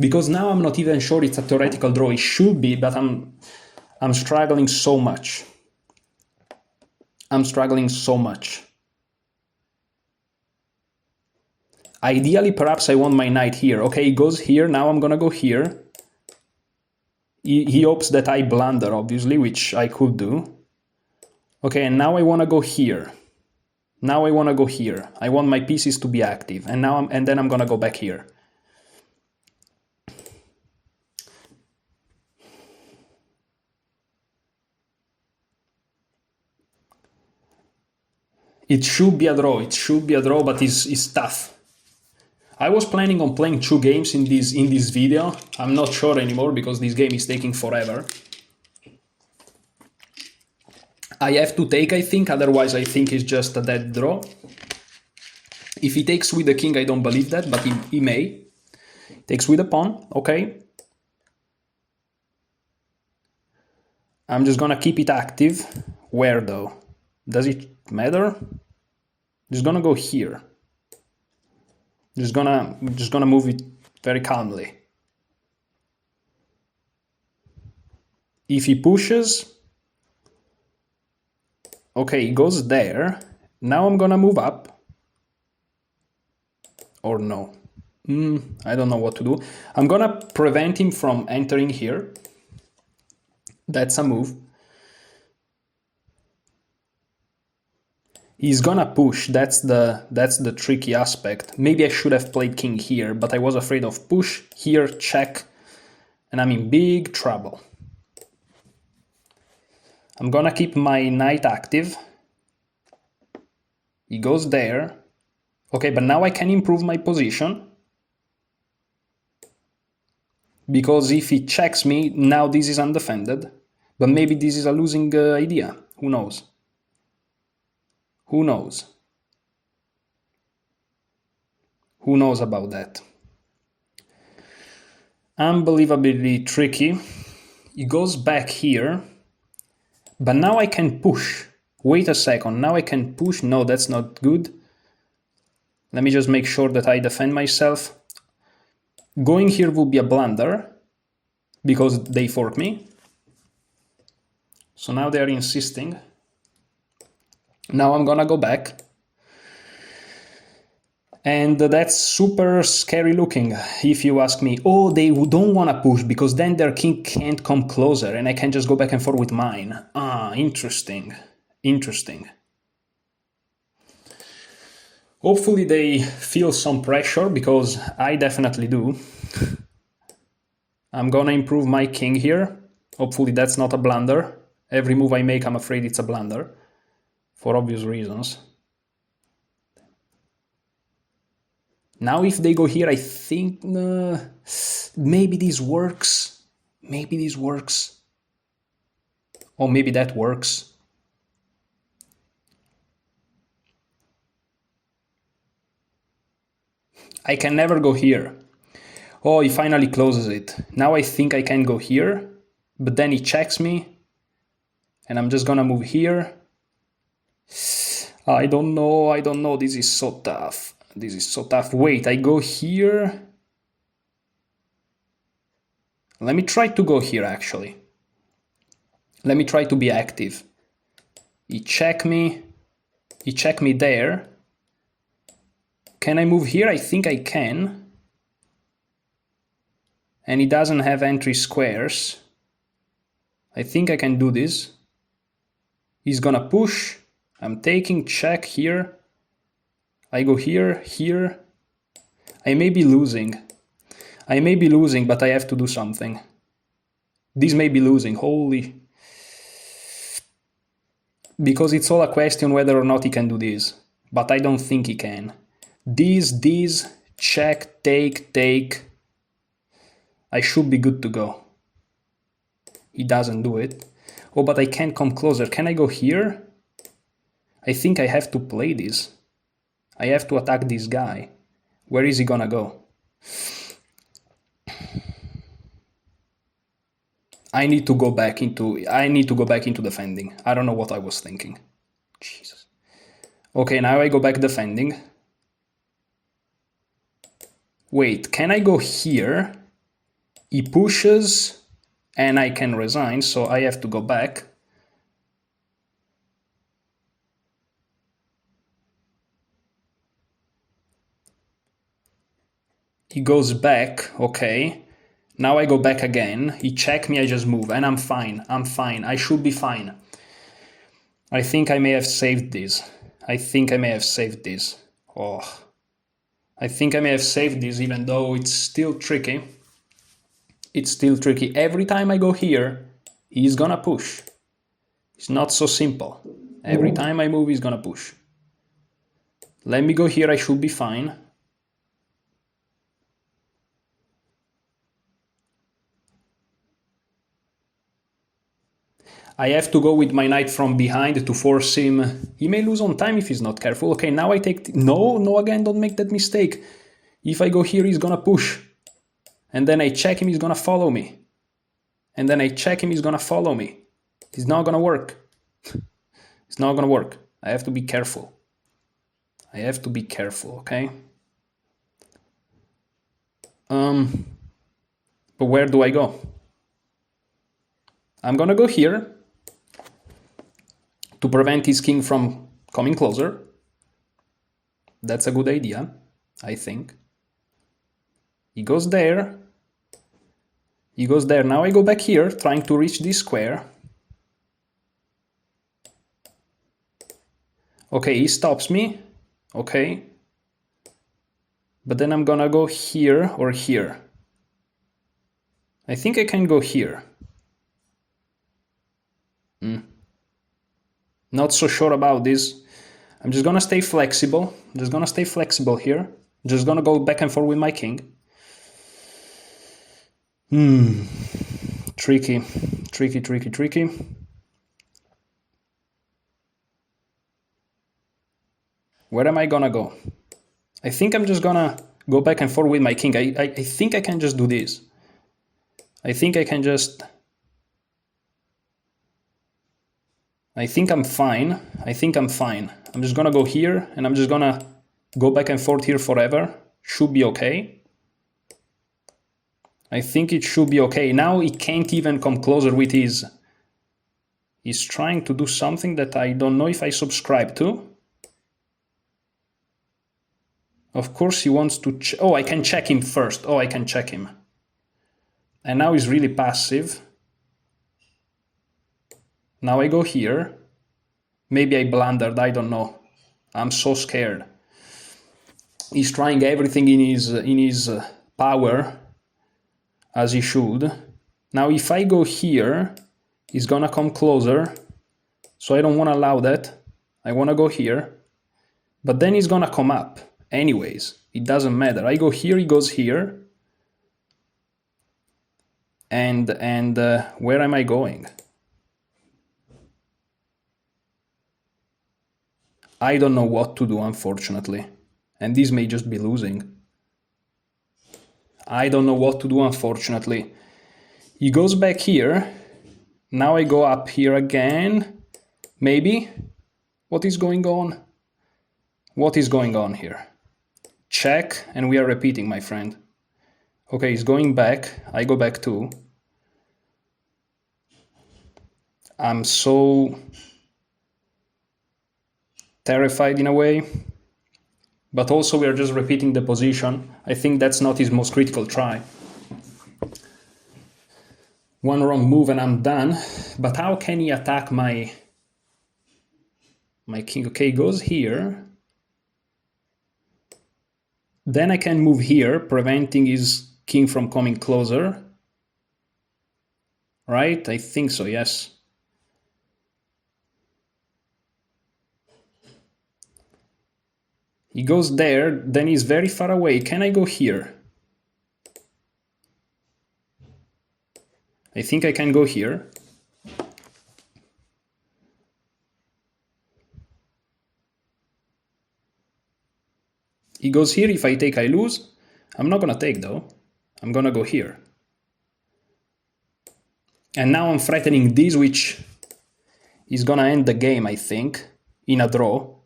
Because now I'm not even sure it's a theoretical draw. It should be, but I'm struggling so much. I'm struggling so much. Ideally, perhaps I want my knight here. Okay, he goes here. Now I'm gonna go here. He hopes that I blunder, obviously, which I could do. Okay, and now I want to go here. Now I want to go here. I want my pieces to be active, and then I'm gonna go back here. It should be a draw. It should be a draw, but it's tough. I was planning on playing 2 games in this video. I'm not sure anymore because this game is taking forever. I have to take, I think, otherwise I think it's just a dead draw. If he takes with the king, I don't believe that, but he may. Takes with the pawn, okay. I'm just gonna keep it active. Where though? Does it matter? Just gonna go here. Just gonna move it very calmly. If he pushes, okay, he goes there. Now I'm gonna move up. Or no. I don't know what to do. I'm gonna prevent him from entering here. That's a move. He's gonna push. That's the tricky aspect. Maybe I should have played king here, but I was afraid of push, here, check, and I'm in big trouble. I'm gonna keep my knight active. He goes there. Okay, but now I can improve my position. Because if he checks me, now this is undefended. But maybe this is a losing idea. Who knows? Who knows? Who knows about that? Unbelievably tricky. He goes back here, but now I can push. Wait a second, now I can push. No, that's not good. Let me just make sure that I defend myself. Going here will be a blunder because they fork me. So now they are insisting. Now I'm gonna go back. And that's super scary looking, if you ask me. Oh, they don't want to push, because then their king can't come closer, and I can just go back and forth with mine. Ah, interesting. Interesting. Hopefully they feel some pressure, because I definitely do. I'm gonna improve my king here. Hopefully that's not a blunder. Every move I make, I'm afraid it's a blunder, for obvious reasons. Now if they go here, I think maybe this works. Maybe this works. Or maybe that works. I can never go here. Oh, he finally closes it. Now I think I can go here, but then he checks me, and I'm just gonna move here. I don't know, this is so tough. This is so tough. Wait, I go here. Let me try to go here, actually. Let me try to be active. He check me. He check me there. Can I move here? I think I can. And he doesn't have entry squares. I think I can do this. He's gonna push. I'm taking check here. I go here, here. I may be losing. I may be losing, but I have to do something. This may be losing, holy. Because it's all a question whether or not he can do this. But I don't think he can. This, check, take. I should be good to go. He doesn't do it. Oh, but I can't come closer. Can I go here? I think I have to play this. I have to attack this guy. Where is he gonna go? I need to go back into defending. I don't know what I was thinking. Jesus. Okay, now I go back defending. Wait, can I go here? He pushes and I can resign, so I have to go back. He goes back, okay. Now I go back again. He check me, I just move, and I'm fine. I'm fine. I should be fine. I think I may have saved this. I think I may have saved this. Oh. I think I may have saved this, even though it's still tricky. It's still tricky. Every time I go here, he's gonna push. It's not so simple. Every time I move, he's gonna push. Let me go here, I should be fine. I have to go with my knight from behind to force him. He may lose on time if he's not careful. Okay, now I take... No, again, don't make that mistake. If I go here, he's gonna push. And then I check him, he's gonna follow me. And then I check him, he's gonna follow me. It's not gonna work. It's not gonna work. I have to be careful. I have to be careful, okay? But where do I go? I'm gonna go here to prevent his king from coming closer. That's a good idea, I think. He goes there. He goes there. Now I go back here, trying to reach this square. Okay, he stops me. Okay. But then I'm gonna go here or here. I think I can go here. Not so sure about this. I'm just gonna stay flexible. I'm just gonna stay flexible here. I'm just gonna go back and forth with my king. Tricky. Tricky, tricky, tricky. Where am I gonna go? I think I'm just gonna go back and forth with my king. I think I can just do this. I think I can just... I think I'm fine. I think I'm fine. I'm just gonna go here and I'm just gonna go back and forth here forever. Should be okay. I think it should be okay. Now he can't even come closer with his... He's trying to do something that I don't know if I subscribe to. Of course he wants to... Oh, I can check him first. Oh, I can check him. And now he's really passive. Now I go here. Maybe I blundered, I don't know. I'm so scared. He's trying everything in his power, as he should. Now if I go here, he's gonna come closer. So I don't want to allow that. I want to go here. But then he's gonna come up. Anyways, it doesn't matter. I go here, he goes here. And where am I going? I don't know what to do, unfortunately. And this may just be losing. I don't know what to do, unfortunately. He goes back here. Now I go up here again. Maybe? What is going on? What is going on here? Check, and we are repeating, my friend. Okay, he's going back. I go back too. I'm so terrified in a way. But also we are just repeating the position. I think that's not his most critical try. One wrong move and I'm done. But how can he attack my king? Okay, he goes here. Then I can move here, preventing his king from coming closer. Right? I think so, yes. He goes there, then he's very far away. Can I go here? I think I can go here. He goes here. If I take, I lose. I'm not gonna take though. I'm gonna go here. And now I'm threatening this, which is gonna end the game, I think, in a draw.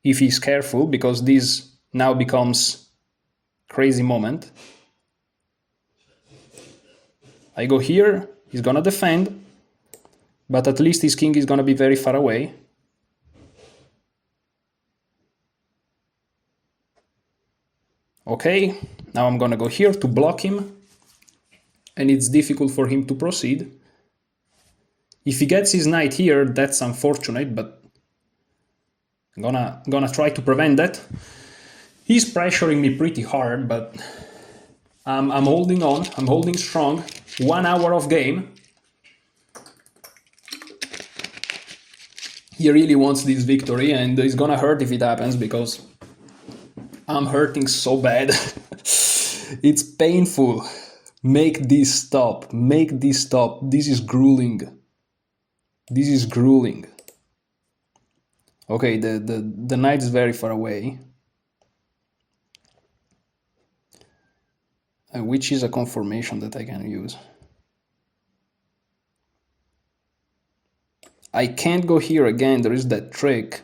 If he's careful, because this now becomes crazy moment. I go here, he's gonna defend, but at least his king is gonna be very far away. Okay, now I'm gonna go here to block him, and it's difficult for him to proceed. If he gets his knight here, that's unfortunate, but I'm gonna try to prevent that. He's pressuring me pretty hard, but I'm holding on. I'm holding strong. 1 hour of game. He really wants this victory, and it's gonna hurt if it happens, because I'm hurting so bad. It's painful. Make this stop. Make this stop. This is grueling. This is grueling. Okay, the knight is very far away. Which is a confirmation that I can use. I can't go here again, there is that trick.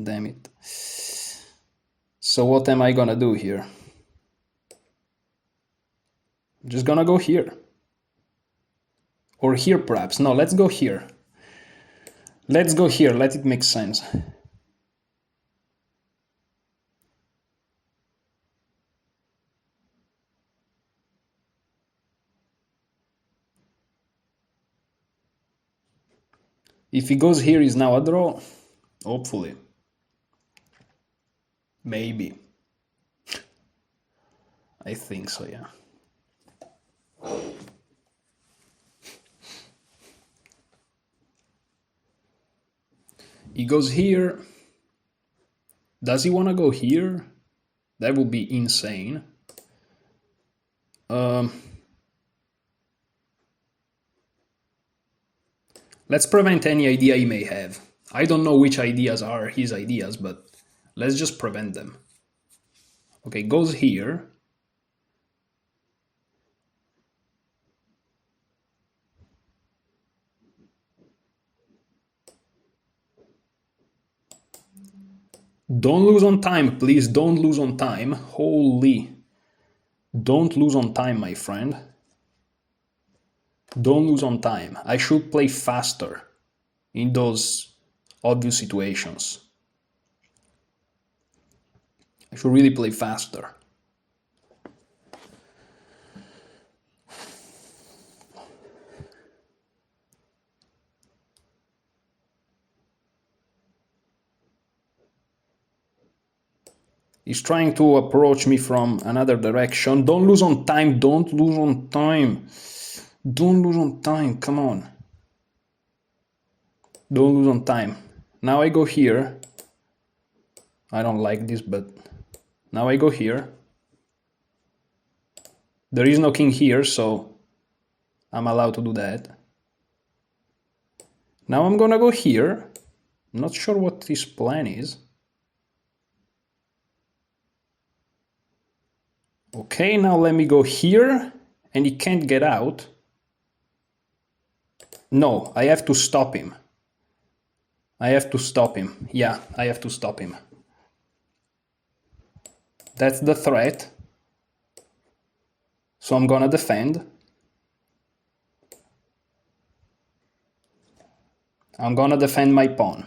Damn it. So what am I gonna do here? I'm just gonna go here. Or here perhaps. No, let's go here. Let's go here, let it make sense. If he goes here, is now a draw. Hopefully. Maybe. I think so, yeah. He goes here. Does he want to go here? That would be insane. Let's prevent any idea he may have. I don't know which ideas are his ideas, but let's just prevent them. Okay, goes here. Don't lose on time, please. Don't lose on time. Holy. Don't lose on time, my friend. Don't lose on time. I should play faster in those obvious situations. I should really play faster. He's trying to approach me from another direction. Don't lose on time. Don't lose on time. Don't lose on time. Come on. Don't lose on time. Now I go here. I don't like this, but now I go here. There is no king here, so I'm allowed to do that. Now I'm gonna go here. I'm not sure what his plan is. Okay, now let me go here, and he can't get out. No, I have to stop him. I have to stop him. Yeah, I have to stop him. That's the threat. So I'm gonna defend. I'm gonna defend my pawn.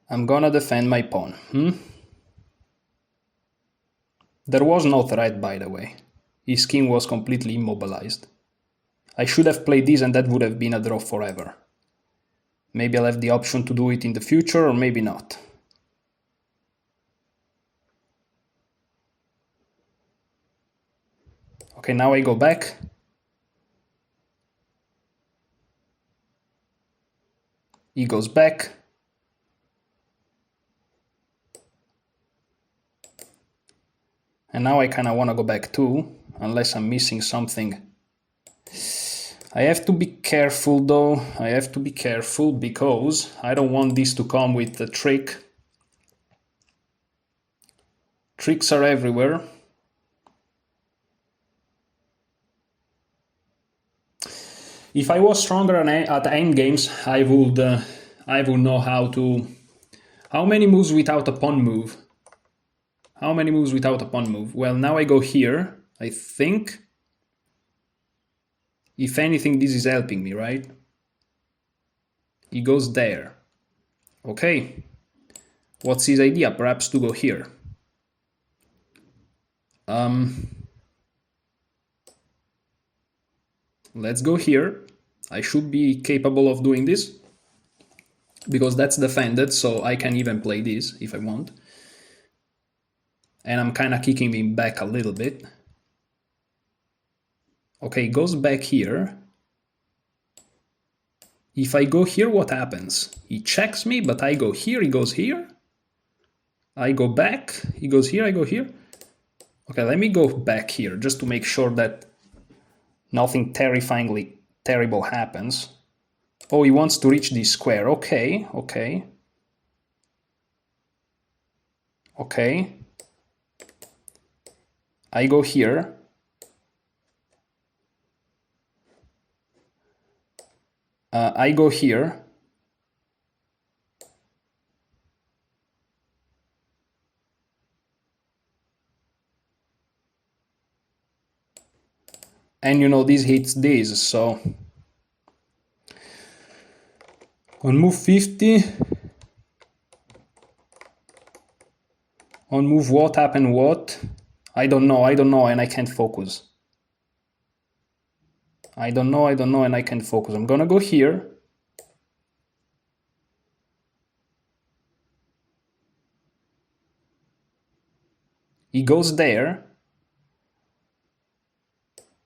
I'm gonna defend my pawn. There was no threat, by the way. His king was completely immobilized. I should have played this and that would have been a draw forever. Maybe I'll have the option to do it in the future, or maybe not. Okay, now I go back. He goes back. And now I kind of want to go back too, unless I'm missing something. I have to be careful though. I have to be careful because I don't want this to come with a trick. Tricks are everywhere. If I was stronger at endgames, I would know how to... How many moves without a pawn move? How many moves without a pawn move? Well, now I go here, I think. If anything, this is helping me, right? He goes there. Okay. What's his idea? Perhaps to go here. Let's go here. I should be capable of doing this, because that's defended, so I can even play this if I want. And I'm kind of kicking him back a little bit. Okay, goes back here. If I go here, what happens? He checks me, but I go here, he goes here. I go back, he goes here, I go here. Okay, let me go back here, just to make sure that nothing terrifyingly terrible happens. Oh, he wants to reach this square. Okay, okay. Okay. I go here. I go here. And you know, this hits this, so... On move 50... On move what happened what? I don't know, and I can't focus. I don't know, and I can't focus. I'm gonna go here. He goes there.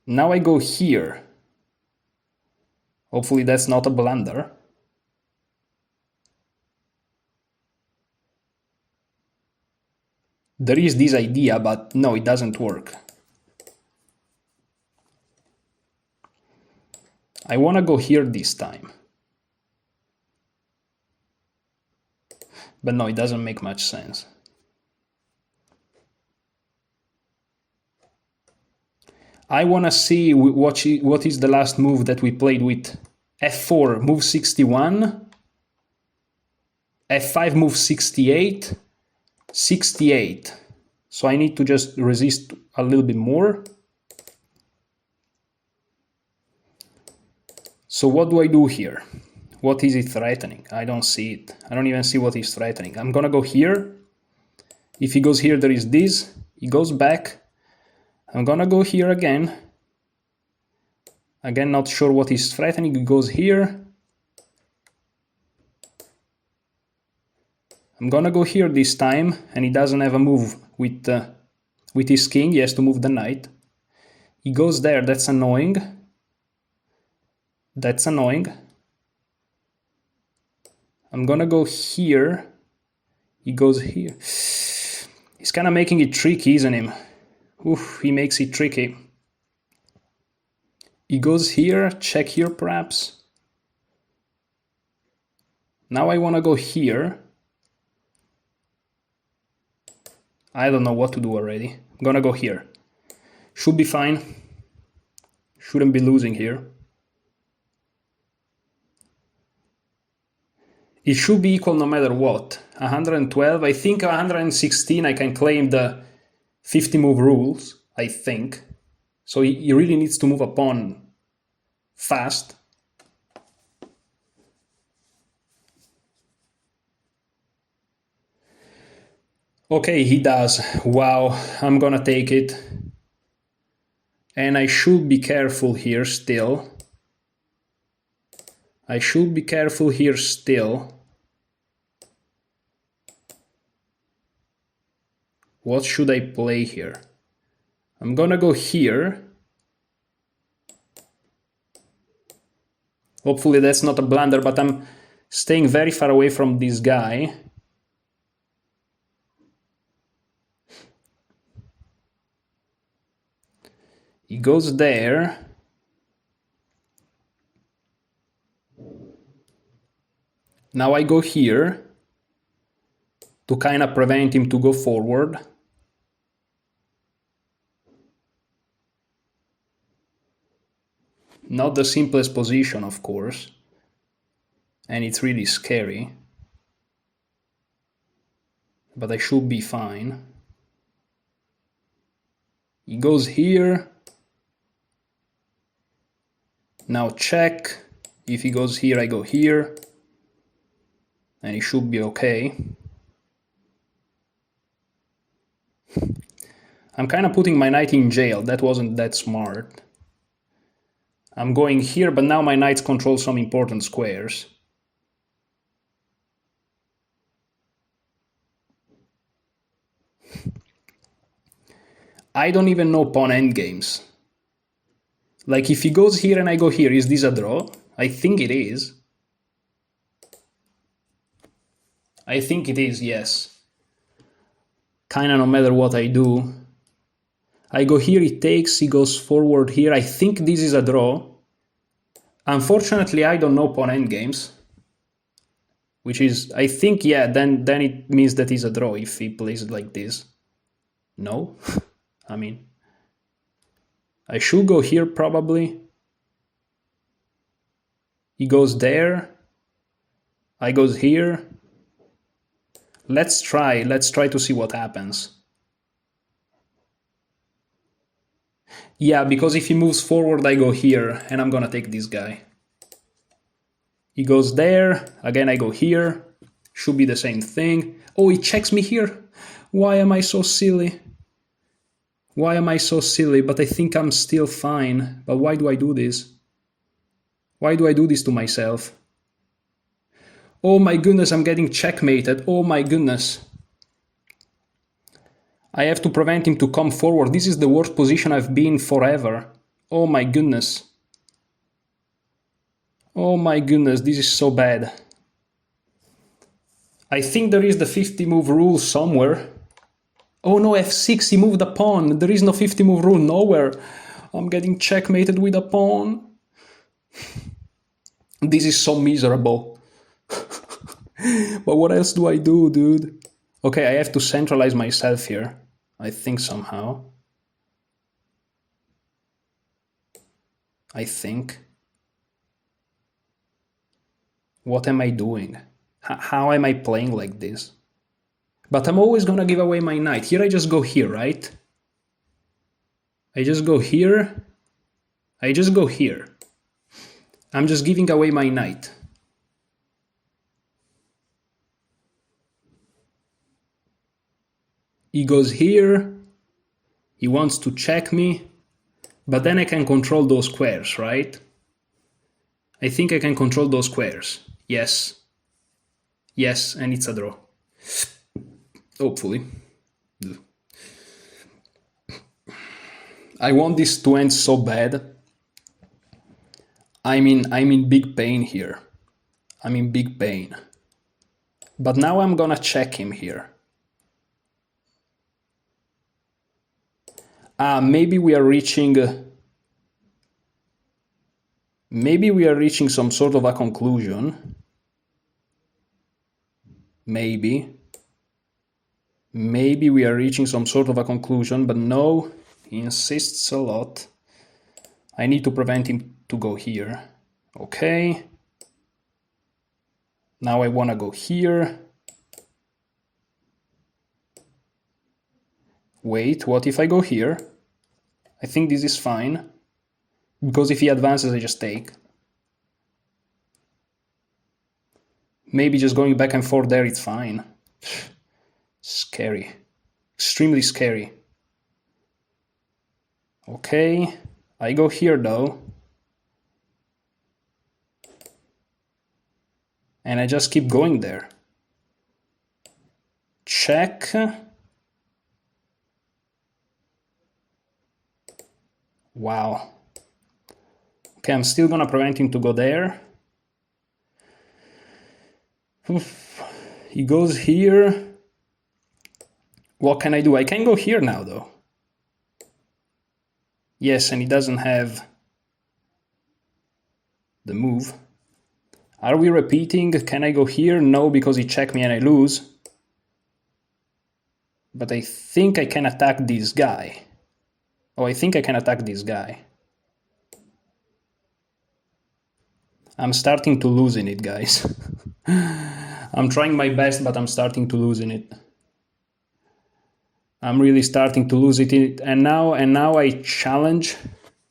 Now I go here. Hopefully that's not a blunder. There is this idea, but no, it doesn't work. I want to go here this time. But no, it doesn't make much sense. I want to see what is the last move that we played with. F4, move 61. F5, move 68. 68. So I need to just resist a little bit more. So what do I do here? What is it threatening? I don't see it. I don't even see what he's threatening. I'm gonna go here. If he goes here, there is this. He goes back. I'm gonna go here again. Again, not sure what is threatening. He goes here. I'm gonna go here this time, and he doesn't have a move with his king. He has to move the knight. He goes there. That's annoying. That's annoying. I'm gonna go here. He goes here. He's kind of making it tricky, isn't he? Oof, he makes it tricky. He goes here, check here perhaps. Now I want to go here. I don't know what to do already. I'm gonna go here. Should be fine. Shouldn't be losing here. It should be equal no matter what. 112. I think 116 I can claim the 50 move rules, I think. So he really needs to move a pawn fast. Okay, he does. Wow, I'm gonna take it. And I should be careful here still. I should be careful here still. What should I play here? I'm gonna go here. Hopefully that's not a blunder, but I'm staying very far away from this guy. He goes there. Now I go here to kind of prevent him to go forward. Not the simplest position, of course, and it's really scary, but I should be fine. He goes here. Now check. If he goes here, I go here, and it should be okay. I'm kind of putting my knight in jail. That wasn't that smart. I'm going here, but now my knights control some important squares. I don't even know pawn endgames. Like, if he goes here and I go here, is this a draw? I think it is. I think it is, yes. Kinda no matter what I do. I go here, he takes, he goes forward here. I think this is a draw. Unfortunately, I don't know pawn endgames. Which is, I think, yeah, then it means that he's a draw if he plays it like this. No? I mean, I should go here probably. He goes there. I goes here. Let's try to see what happens. Yeah, because if he moves forward, I go here, and I'm gonna take this guy. He goes there, again I go here, should be the same thing. Oh, he checks me here. Why am I so silly? Why am I so silly? But I think I'm still fine. But why do I do this? Why do I do this to myself? Oh my goodness, I'm getting checkmated. Oh my goodness. I have to prevent him to come forward. This is the worst position I've been forever. Oh my goodness. Oh my goodness, this is so bad. I think there is the 50 move rule somewhere. Oh no, f6, he moved a pawn. There is no 50 move rule nowhere. I'm getting checkmated with a pawn. This is so miserable. But what else do I do, dude? Okay, I have to centralize myself here. I think somehow. I think. What am I doing? How am I playing like this? But I'm always gonna give away my knight. Here I just go here, right? I just go here. I just go here. I'm just giving away my knight. He goes here. He wants to check me. But then I can control those squares, right? I think I can control those squares. Yes. Yes, and it's a draw. Hopefully. I want this to end so bad. I'm in big pain here. I'm in big pain. But now I'm gonna check him here. Maybe we are reaching... maybe we are reaching some sort of a conclusion. Maybe. Maybe we are reaching some sort of a conclusion, but no, he insists a lot. I need to prevent him to go here. Okay. Now I want to go here. Wait, what if I go here? I think this is fine. Because if he advances, I just take. Maybe just going back and forth there, it's fine. Scary. Extremely scary. Okay. I go here, though. And I just keep going there. Check. Wow. Okay, I'm still gonna prevent him to go there. Oof. He goes here. What can I do? I can go here now, though. Yes, and he doesn't have the move. Are we repeating? Can I go here? No, because he checked me and I lose. But I think I can attack this guy. Oh, I think I can attack this guy. I'm starting to lose in it, guys. I'm trying my best, but I'm starting to lose in it. I'm really starting to lose it. And now I challenge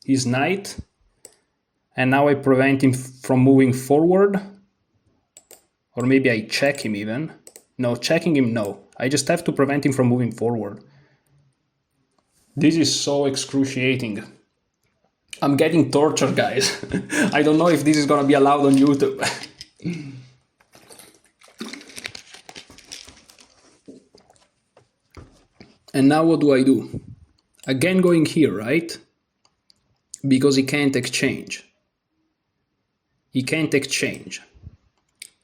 his knight. And now I prevent him from moving forward. Or maybe I check him even. No, checking him, no. I just have to prevent him from moving forward. This is so excruciating. I'm getting tortured, guys. I don't know if this is gonna be allowed on YouTube. And now what do I do? Again going here, right? Because he can't exchange. He can't exchange.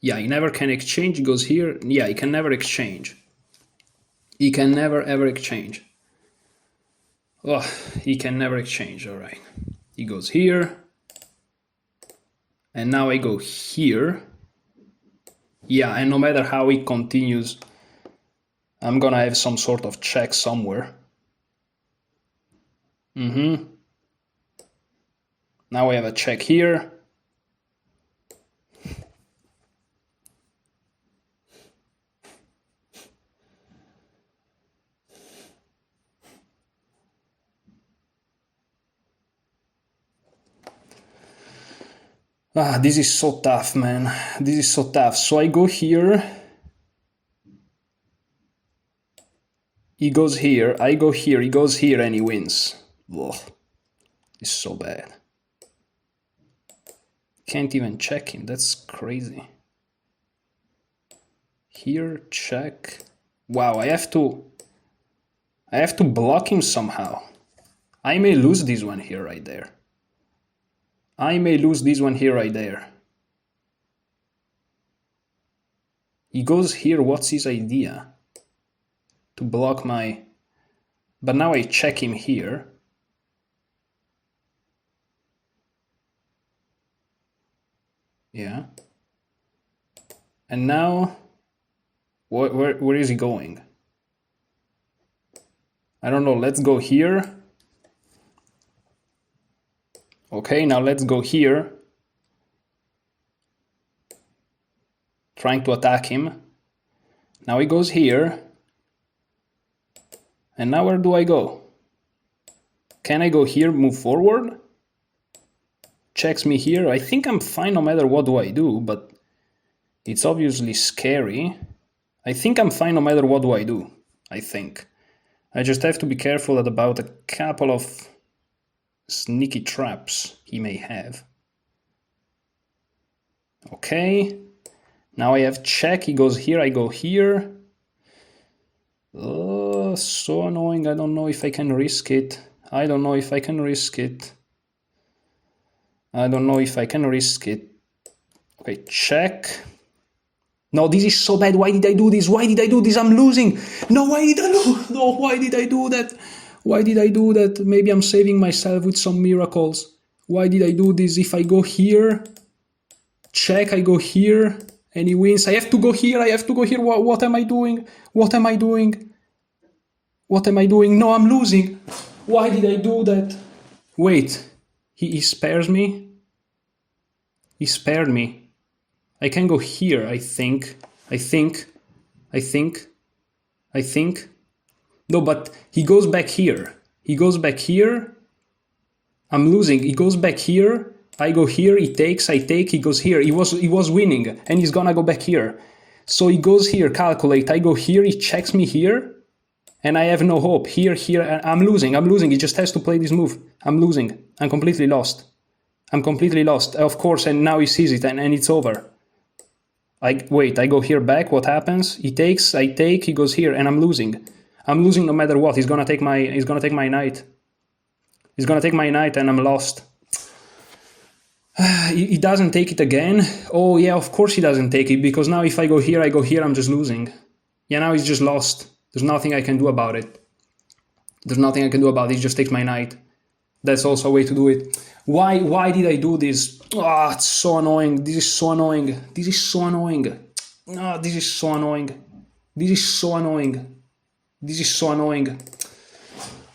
Yeah, he never can exchange. He goes here. Yeah, he can never exchange. He can never ever exchange. Oh, he can never exchange. All right. He goes here. And now I go here. Yeah, and no matter how he continues, I'm gonna have some sort of check somewhere. Now I have a check here. This is so tough, man. This is so tough. So I go here. He goes here. I go here. He goes here and he wins. Ugh. It's so bad. Can't even check him. That's crazy. Here, check. Wow, I have to block him somehow. I may lose this one here right there. I may lose this one here right there. He goes here, what's his idea? To block my... But now I check him here. Yeah. And now, where is he going? I don't know, let's go here. Okay, now let's go here. Trying to attack him. Now he goes here. And now where do I go? Can I go here, move forward? Checks me here. I think I'm fine no matter what do I do, but it's obviously scary. I think I'm fine no matter what do I do, I think. I just have to be careful about a couple of sneaky traps he may have. Okay. Now I have check. He goes here, I go here. Oh, so annoying. I don't know if I can risk it. I don't know if I can risk it. I don't know if I can risk it. Okay, check. No, this is so bad. Why did I do this? Why did I do this? I'm losing. No, why did I lose? No, why did I do that? Why did I do that? Maybe I'm saving myself with some miracles. Why did I do this? If I go here, check, I go here, and he wins. I have to go here. I have to go here. What am I doing? What am I doing? What am I doing? No, I'm losing. Why did I do that? Wait, he spares me? He spared me. I can go here, I think. No, but he goes back here. He goes back here. I'm losing. He goes back here. I go here. He takes. I take. He goes here. He was winning, and he's gonna go back here. So he goes here. Calculate. I go here. He checks me here, and I have no hope. Here. I'm losing. I'm losing. He just has to play this move. I'm losing. I'm completely lost. I'm completely lost. Of course. And now he sees it, and it's over. Wait, I go here back, what happens? He takes, I take, he goes here, and I'm losing. I'm losing no matter what. He's gonna take my knight. He's gonna take my knight, and I'm lost. He doesn't take it again. Oh yeah, of course he doesn't take it, because now if I go here, I'm just losing. Yeah, now he's just lost. There's nothing I can do about it. There's nothing I can do about it. He just takes my knight. That's also a way to do it. Why did I do this? Ah, it's so annoying. This is so annoying. This is so annoying. Ah, this is so annoying. This is so annoying. This is so annoying.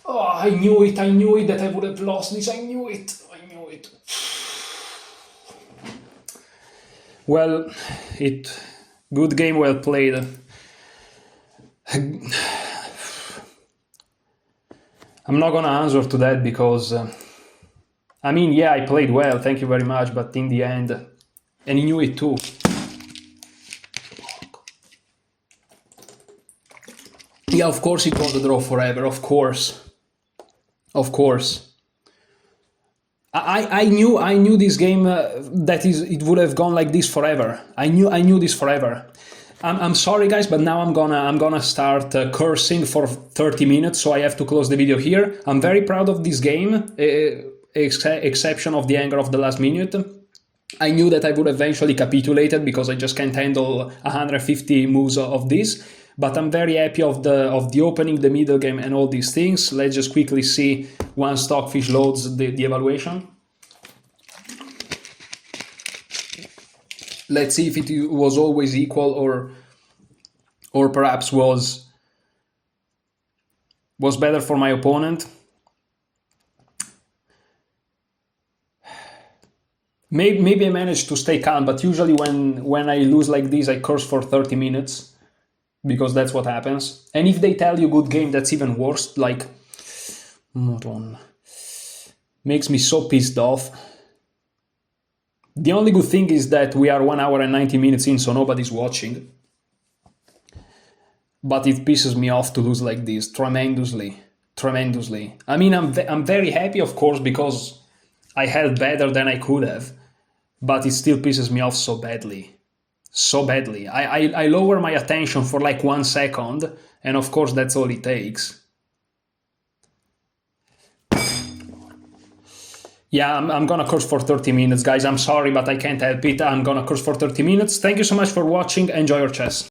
Oh, I knew it that I would have lost this. I knew it. Well, good game, well played. I'm not gonna answer to that because, I mean, yeah, I played well, thank you very much, but in the end, and he knew it too. Yeah, of course it was a draw forever, of course. Of course. I knew this game, it would have gone like this forever. I knew this forever. I'm sorry guys, but now I'm gonna start cursing for 30 minutes, so I have to close the video here. I'm very proud of this game, exception of the anger of the last minute. I knew that I would eventually capitulated because I just can't handle 150 moves of this, but I'm very happy of the opening, the middle game, and all these things. Let's just quickly see once Stockfish loads the evaluation. Let's see if it was always equal or perhaps was better for my opponent. Maybe I managed to stay calm, but usually when I lose like this, I curse for 30 minutes because that's what happens. And if they tell you good game, that's even worse. Like, Moron makes me so pissed off. The only good thing is that we are 1 hour and 90 minutes in, so nobody's watching. But it pisses me off to lose like this, tremendously. I mean, I'm very happy, of course, because I held better than I could have, but it still pisses me off so badly. So badly. I lower my attention for like 1 second, and of course that's all it takes. Yeah, I'm gonna curse for 30 minutes, guys. I'm sorry, but I can't help it. I'm gonna curse for 30 minutes. Thank you so much for watching. Enjoy your chess.